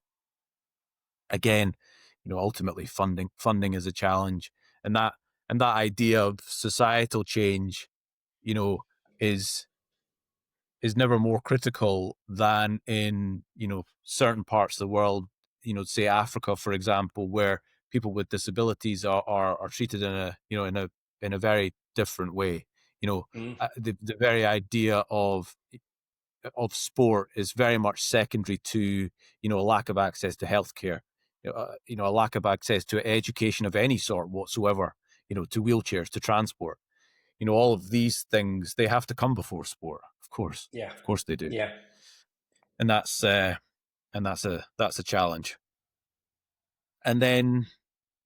Again, ultimately funding is a challenge, and that idea of societal change, you know, is never more critical than in certain parts of the world. Say Africa, for example, where people with disabilities are treated in a very different way.
Mm.
The very idea of sport is very much secondary to a lack of access to healthcare, a lack of access to education of any sort whatsoever, to wheelchairs, to transport. All of these things, they have to come before sport,
Yeah.
of course they do,
Yeah.
and that's a challenge. And then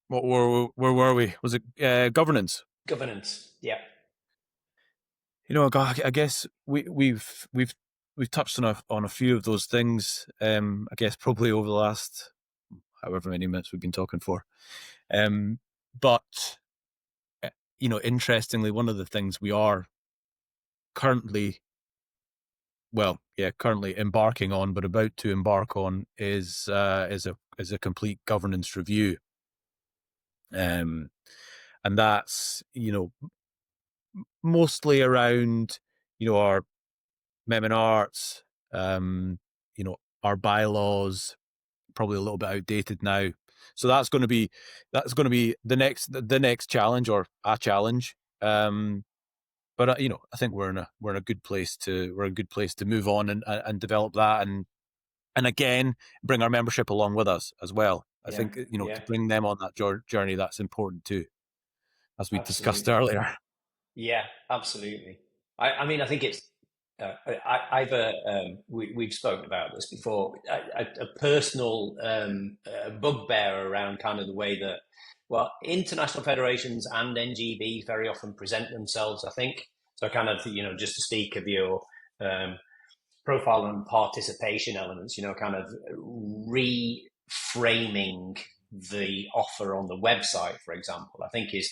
where were we? Was it governance?
Governance. Yeah.
I guess we've touched on a few of those things. I guess probably over the last however many minutes we've been talking for. But interestingly, one of the things we are currently, currently embarking on, but about to embark on, is a complete governance review. And that's mostly around our mem and arts, our bylaws, probably a little bit outdated now. So that's going to be the next challenge, or a challenge. But I think we're in a good place to move on and develop that, and again bring our membership along with us as well. I
Yeah.
think
Yeah.
to bring them on that journey, that's important too, as we discussed
Absolutely.
earlier.
Yeah. Absolutely. I mean, I think it's I've we've spoken about this before. A personal bugbear around kind of the way that, well, international federations and NGB very often present themselves. I think so. Kind of, just to speak of your um, profile and participation elements, kind of reframing the offer on the website, for example, I think is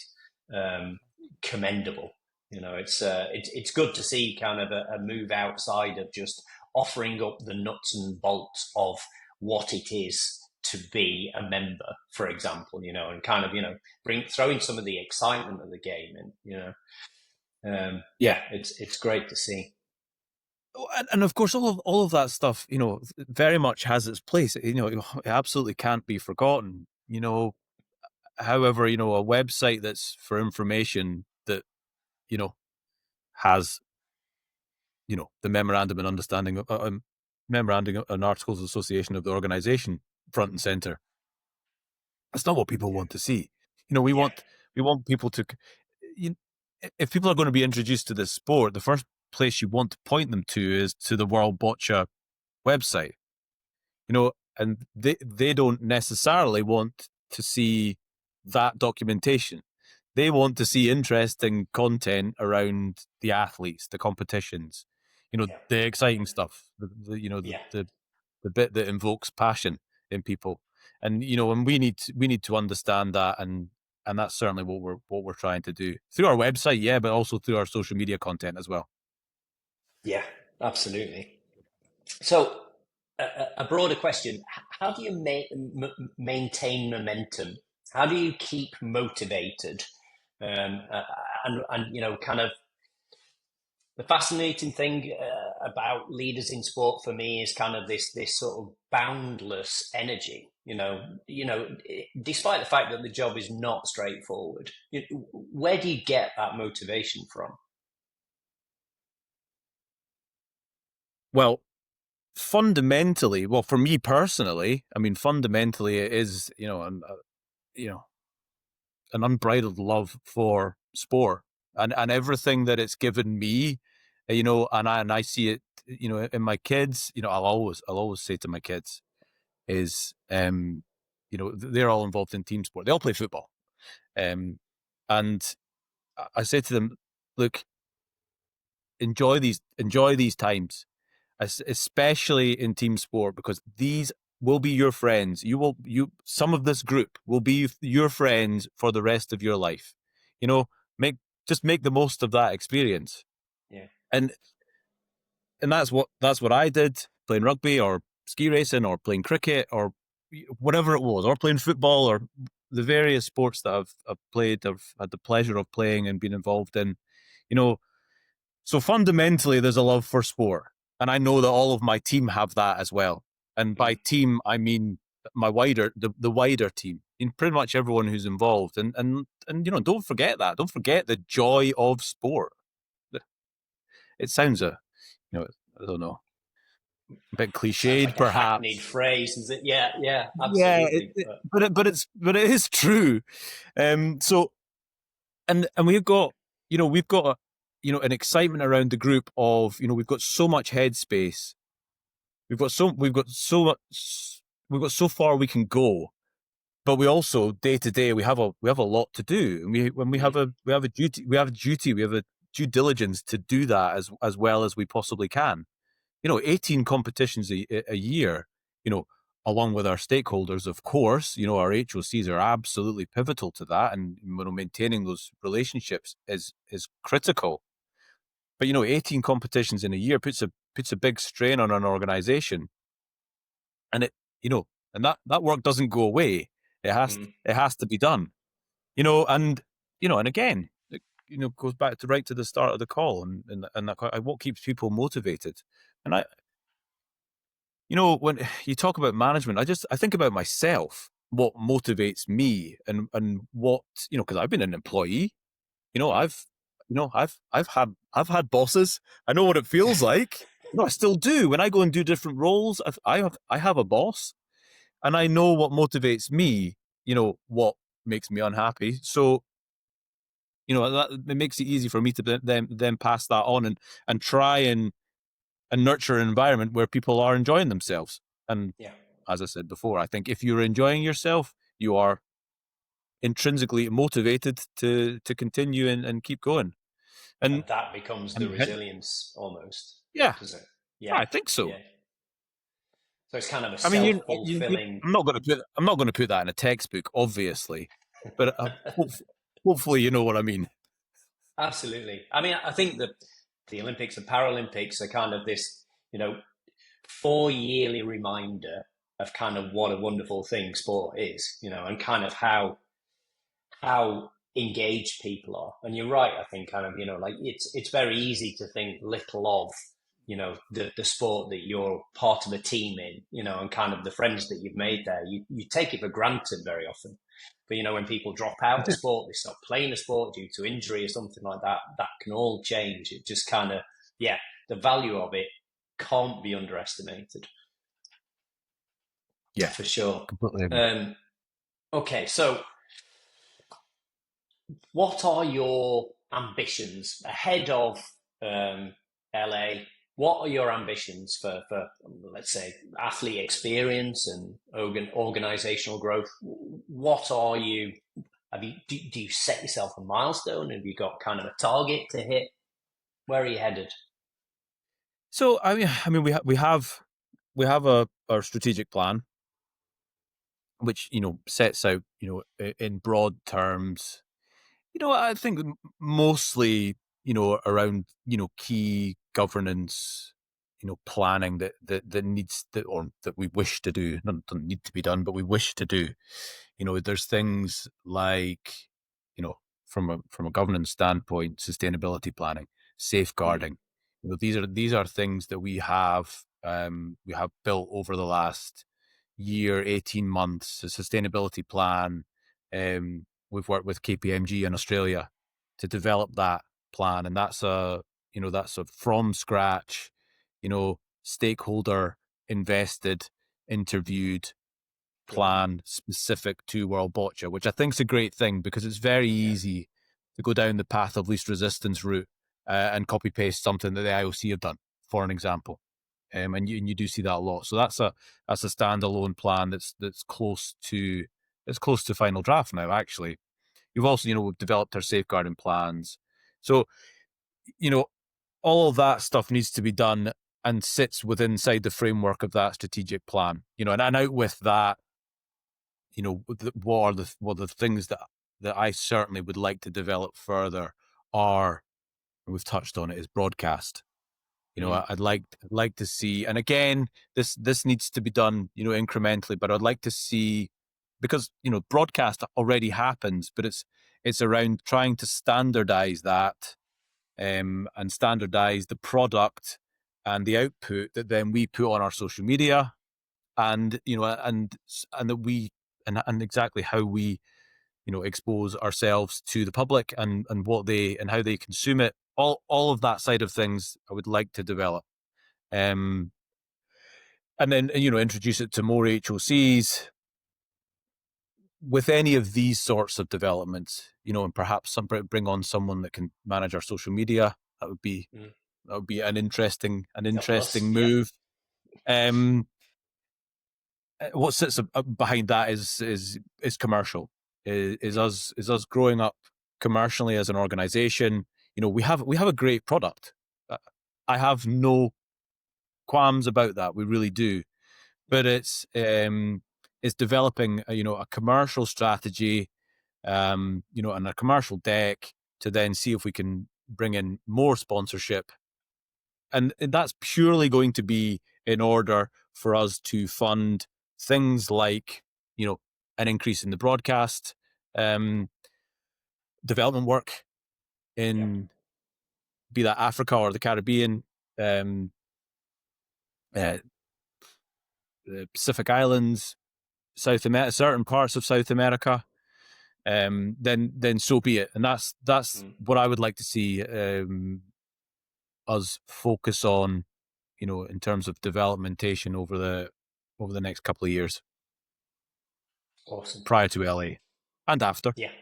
um, commendable. It's good to see kind of a move outside of just offering up the nuts and bolts of what it is to be a member, for example, and kind of, bring throwing some of the excitement of the game in.
Yeah.
Yeah, it's great to see.
And of course, all of that stuff, very much has its place. It absolutely can't be forgotten. However, a website that's for information that has the memorandum and understanding of memorandum and articles of association of the organization front and center. That's not what people want to see. We
Yeah,
want people to. You, if people are going to be introduced to this sport, the first place you want to point them to is to the World Boccia website. And they don't necessarily want to see that documentation. They want to see interesting content around the athletes, the competitions,
yeah,
the exciting stuff,
yeah.
the bit that invokes passion in people. And and we need to understand that, and that's certainly what we're trying to do through our website, yeah, but also through our social media content as well.
Yeah, absolutely. So, a broader question: how do you maintain momentum? How do you keep motivated? And kind of the fascinating thing about leaders in sport for me is kind of this sort of boundless energy. Despite the fact that the job is not straightforward, where do you get that motivation from?
Well, fundamentally, well, for me personally, I mean, fundamentally, it is you know an unbridled love for sport and everything that it's given me, and I see it, in my kids. I'll always say to my kids is, they're all involved in team sport. They all play football, and I say to them, look, enjoy these times, especially in team sport, because these will be your friends. Some of this group will be your friends for the rest of your life. You know, make just make the most of that experience.
Yeah.
And that's what I did playing rugby or ski racing or playing cricket or whatever it was, or playing football or the various sports that I've played, I've had the pleasure of playing and been involved in. You know, so fundamentally, there's a love for sport, and I know that all of my team have that as well. And by
Mm.
team, I mean the wider team, in pretty much everyone who's involved. And don't forget that. Don't forget the joy of sport. It sounds I don't know, a bit
Sounds
cliched,
like a hackneyed
perhaps.
phrase, is it? Yeah, yeah,
Yeah,
absolutely.
but it is true. So and we've got an excitement around the group of we've got so much headspace. We've got so far we can go, but we also day to day we have a lot to do, and we have
Mm.
a duty, we have a due diligence to do that as well as we possibly can. 18 competitions a year, along with our stakeholders, of course, our HOCs are absolutely pivotal to that, and maintaining those relationships is critical. But 18 competitions in a year puts a big strain on an organization, and and that work doesn't go away.
Mm.
It has to be done. And and again, it, goes back to right to the start of the call, and what keeps people motivated. And when you talk about management, I think about myself, what motivates me, and what because I've been an employee.
Mm.
I've had bosses. I know what it feels like. I still do. When I go and do different roles, I have a boss, and I know what motivates me. What makes me unhappy. So it makes it easy for me to then pass that on and try and and nurture an environment where people are enjoying themselves. And
Yeah.
as I said before, I think if you're enjoying yourself, you are intrinsically motivated to continue and keep going. And
And that becomes the
and
resilience almost,
yeah,
does it? Yeah.
I think so.
Yeah. So it's kind of a
I mean,
self-fulfilling.
I'm not going to put that in a textbook, obviously, but hopefully you know what I mean.
Absolutely. I mean, I think that the Olympics and Paralympics are kind of this, you know, 4 yearly reminder of kind of what a wonderful thing sport is, and kind of how engaged people are. And you're right, I think kind of, like it's very easy to think little of, the sport that you're part of a team in, and kind of the friends that you've made there. You take it for granted very often. But when people drop out of sport, they stop playing a sport due to injury or something like that, that can all change. It just kind of, yeah, the value of it can't be underestimated.
Yeah,
For sure.
completely agree.
Okay, so what are your ambitions ahead of LA? What are your ambitions for let's say, athlete experience and organizational growth? What are you? Do you set yourself a milestone? Have you got kind of a target to hit? Where are you headed?
So I mean, we have our strategic plan, which sets out in broad terms. I think mostly around key governance, planning that needs that or that we wish to do. Not doesn't need to be done, but we wish to do. There's things like from a governance standpoint, sustainability planning,
Mm,
safeguarding. These are things that we have built over the last year, 18 months, a sustainability plan. We've worked with KPMG in Australia to develop that plan, and that's a from scratch, stakeholder invested, interviewed
brilliant.
plan specific to World Boccia, which I think is a great thing because it's very
Yeah,
easy to go down the path of least resistance route and copy paste something that the IOC have done, for an example. And you do see that a lot. So that's a standalone plan that's close to final draft now. Actually, you've also we've developed our safeguarding plans. So you know all of that stuff needs to be done and sits within inside the framework of that strategic plan. And out with that, what are the things that I certainly would like to develop further are, and we've touched on it, is broadcast.
mm,
I'd like to see, and again, this needs to be done, incrementally, but I'd like to see, because, broadcast already happens, but it's around trying to standardize that, and standardize the product and the output that then we put on our social media, and, and that we, and exactly how we, expose ourselves to the public, and what they and how they consume it. All of that side of things I would like to develop. Um, and then introduce it to more HOCs with any of these sorts of developments. And perhaps bring on someone that can manage our social media. That would be
mm.
that would be an interesting
A plus. Yeah,
move. Um, what sits behind that is commercial. Is
mm,
us growing up commercially as an organization. We have a great product. I have no qualms about that. We really do.
yeah,
But it's developing a commercial strategy, and a commercial deck to then see if we can bring in more sponsorship, and that's purely going to be in order for us to fund things like an increase in the broadcast, um, development work
yeah.
in, be that Africa or the Caribbean, um, uh, the Pacific Islands, South America, certain parts of South America. Then so be it. And that's
Mm.
what I would like to see, us focus on, in terms of developmentation over the next couple of years,
Awesome.
prior to LA and after.
Yeah,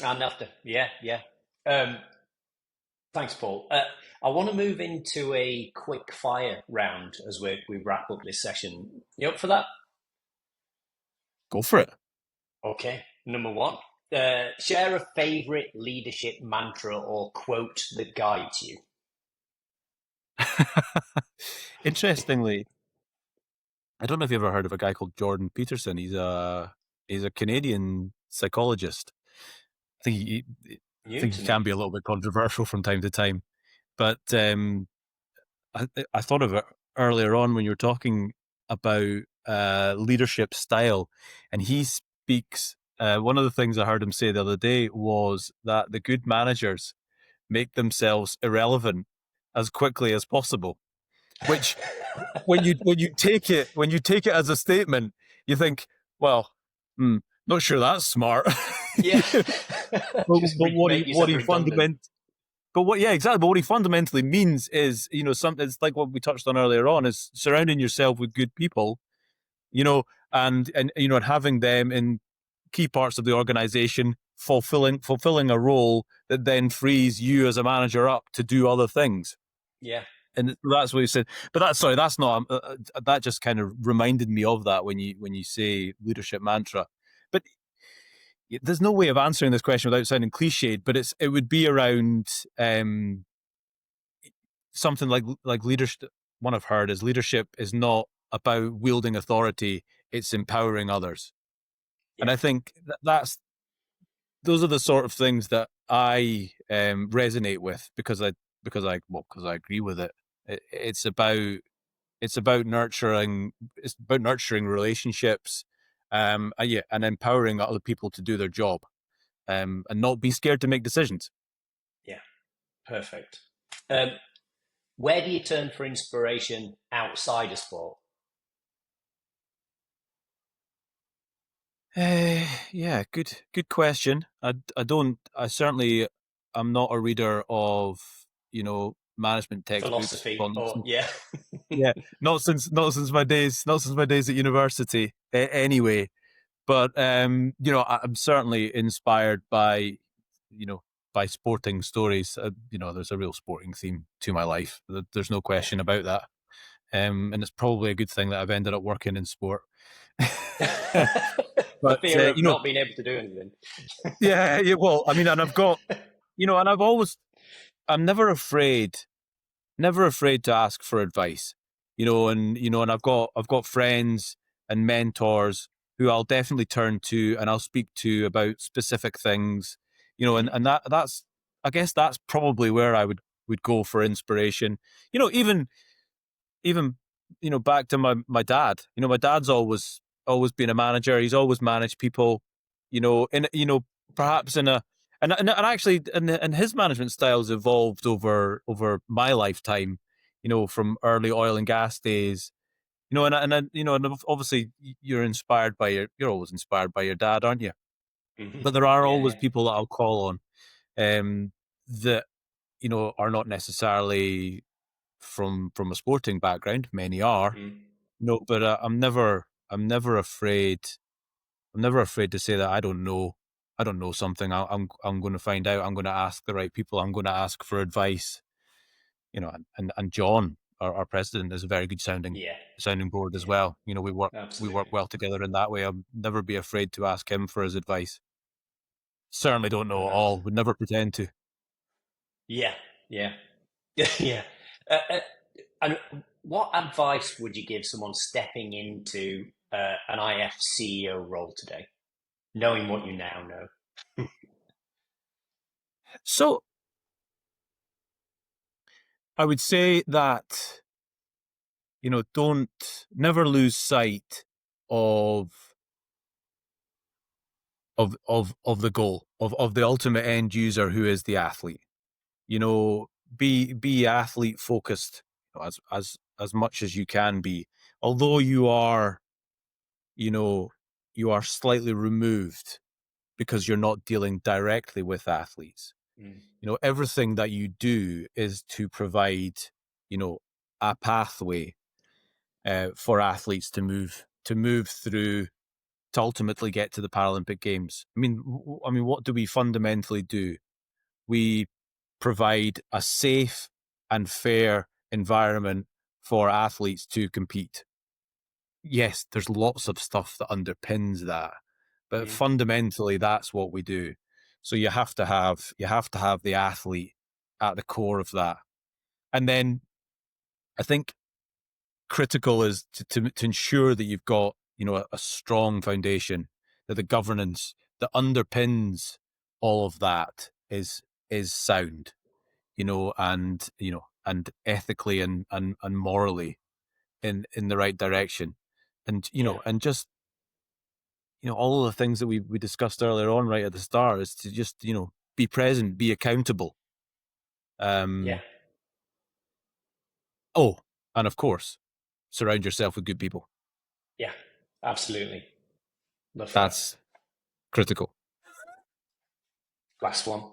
and after, yeah, yeah. Um, Thanks, Paul. I want to move into a quick fire round as we wrap up this session. You up for that?
Go for it.
Okay. Number one, share a favorite leadership mantra or quote that guides you.
Interestingly, I don't know if you've ever heard of a guy called Jordan Peterson. He's a Canadian psychologist. I think I
New
think
to
he can
me.
be a little bit controversial from time to time. But I thought of it earlier on when you were talking about leadership style, and he speaks. One of the things I heard him say the other day was that the good managers make themselves irrelevant as quickly as possible. Which, when you take it as a statement, you think, well, not sure that's smart.
Yeah.
but,
Just
but what he
make
what
yourself
he
redundant.
fundament but what yeah exactly but what he fundamentally means is, something. It's like what we touched on earlier on, is surrounding yourself with good people, you know and having them in key parts of the organization, fulfilling a role that then frees you as a manager up to do other things.
Yeah.
And that's what he said. But that's not that just kind of reminded me of that when you say leadership mantra. But there's no way of answering this question without sounding cliched, but it would be around something like leadership. One I've heard is leadership is not about wielding authority; it's empowering others. And
Yeah.
I think those are the sort of things that I resonate with, because I agree with it. It's about nurturing relationships, yeah, and empowering other people to do their job, and not be scared to make decisions.
Yeah. Perfect. Um, where do you turn for inspiration outside of sport?
Yeah, good question. I don't. I certainly. I'm not a reader of management textbooks.
Philosophy,
Well, not
or
since,
yeah.
yeah, not since my days at university. Anyway, but I'm certainly inspired by you know sporting stories. There's a real sporting theme to my life. There's no
Yeah.
question about that. And it's probably a good thing that I've ended up working in sport.
For
But
fear of not being able to do anything.
yeah, yeah. Well, I mean, and I've got and I'm never afraid to ask for advice. And I've got friends and mentors who I'll definitely turn to and I'll speak to about specific things. And
Mhm.
that's I guess that's probably where I would go for inspiration. Even back to my dad. My dad's always been a manager. He's always managed people. In perhaps in a and actually, and his management styles evolved over my lifetime. From early oil and gas days. And obviously you're always inspired by your dad, aren't you?
Mhm.
But there are
Yeah,
always
yeah.
people that I'll call on, that are not necessarily from a sporting background. Many are.
Mhm.
No, but I'm never afraid to say that I don't know something. I'm going to find out. I'm going to ask the right people. I'm going to ask for advice. And John, our president, is a very good sounding
Yeah,
sounding board as
yeah.
well. We work
Absolutely.
well together in that way. I'll never be afraid to ask him for his advice. Certainly don't know
No,
it all. Would never pretend to.
yeah, yeah. Yeah. And what advice would you give someone stepping into an IF CEO role today, knowing what you now know?
So I would say that don't never lose sight of of the goal of the ultimate end user, who is the athlete. you know be athlete focused, as much as you can be, although you know you are slightly removed because you're not dealing directly with athletes.
Mm.
Everything that you do is to provide you know a pathway for athletes to move through, to ultimately get to the Paralympic Games. I mean, what do we fundamentally do? provide a safe and fair environment for athletes to compete. Yes, there's lots of stuff that underpins that, but fundamentally that's what we do. So you have to have the athlete at the core of that. And then I think critical is to ensure that you've got, a strong foundation, that the governance that underpins all of that is sound, and ethically and morally in the right direction. And,
Yeah.
and just, all of the things that we discussed earlier on right at the start is to just, be present, be accountable.
Yeah.
Oh, and of course, surround yourself with good people.
Yeah. Absolutely. Love that.
That's critical.
Last one.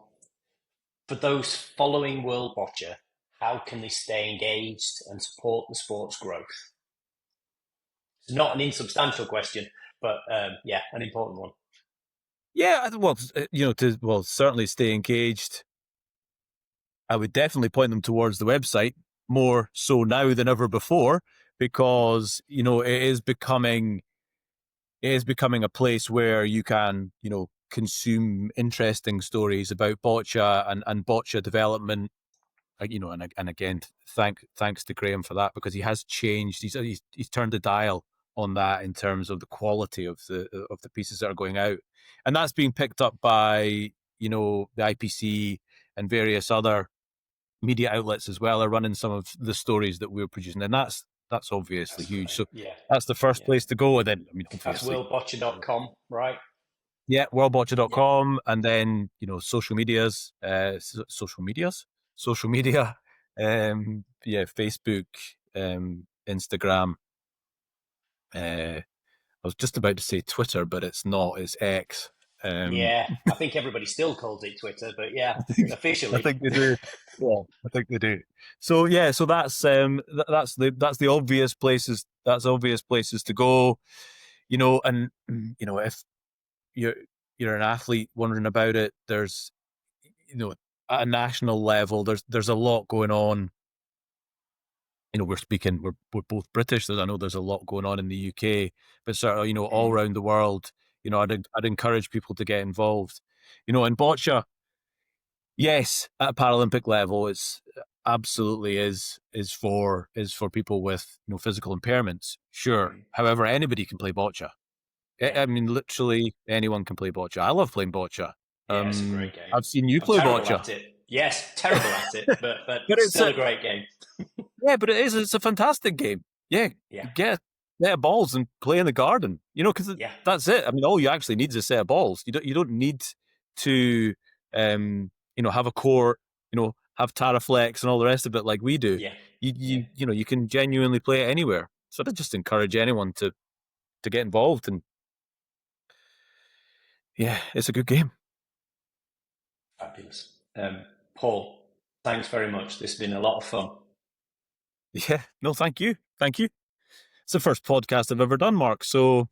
For those following World Boccia, how can they stay engaged and support the sport's growth? It's not an insubstantial question, but yeah, an important one.
Yeah, well, certainly stay engaged. I would definitely point them towards the website, more so now than ever before, because it is becoming a place where you can, consume interesting stories about boccia and boccia development. And again, thanks to Graham for that, because he has changed. He's turned the dial on that in terms of the quality of the pieces that are going out, and that's being picked up by the IPC and various other media outlets as well are running some of the stories that we're producing, and that's obviously
That's
huge.
great.
So
Yeah.
that's the first
Yeah.
place to go, and then
That's
obviously,
worldboccia.com, right?
yeah,
Yeah.
worldboccia.com, and then social medias, social media, yeah, Facebook, Instagram. I was just about to say Twitter, but it's not. It's X. Um,
Yeah. I think everybody still calls it Twitter, but yeah,
I think I
officially.
think they do. Yeah, I think they do. So yeah, so that's the obvious places. That's obvious places to go. And if you're you're an athlete wondering about it, there's at a national level, there's a lot going on. We're both British, so I know there's a lot going on in the UK, but sort of all
Mm.
around the world. I'd encourage people to get involved. In boccia, yes, at a Paralympic level, it's absolutely is for people with physical impairments. Sure,
Mm.
however, anybody can play boccia.
Yeah.
I mean, literally anyone can play boccia. I love playing boccia.
Yeah, it's a great game.
I've seen you
I'm
play
terrible
boccia,
at it. Yes, terrible at it, but
but it's
still
a
a great game.
yeah, but it's a fantastic game. Yeah,
Yeah.
get a set of balls and play in the garden. Because
Yeah.
that's it. I mean, all you actually need is a set of balls. You don't need to have a court, have Taraflex and all the rest of it like we do.
Yeah.
You
Yeah.
you you know you can genuinely play it anywhere. So I just encourage anyone to get involved, and yeah, it's a good game.
Fabulous. Paul, thanks very much. This has been a lot of fun.
Yeah, no, thank you, thank you. It's the first podcast I've ever done, Mark. So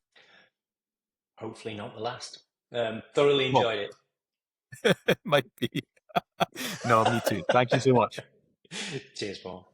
Hopefully not the last. Thoroughly
well,
enjoyed it.
it might be. No, me too. Thank you so much.
Cheers, Paul.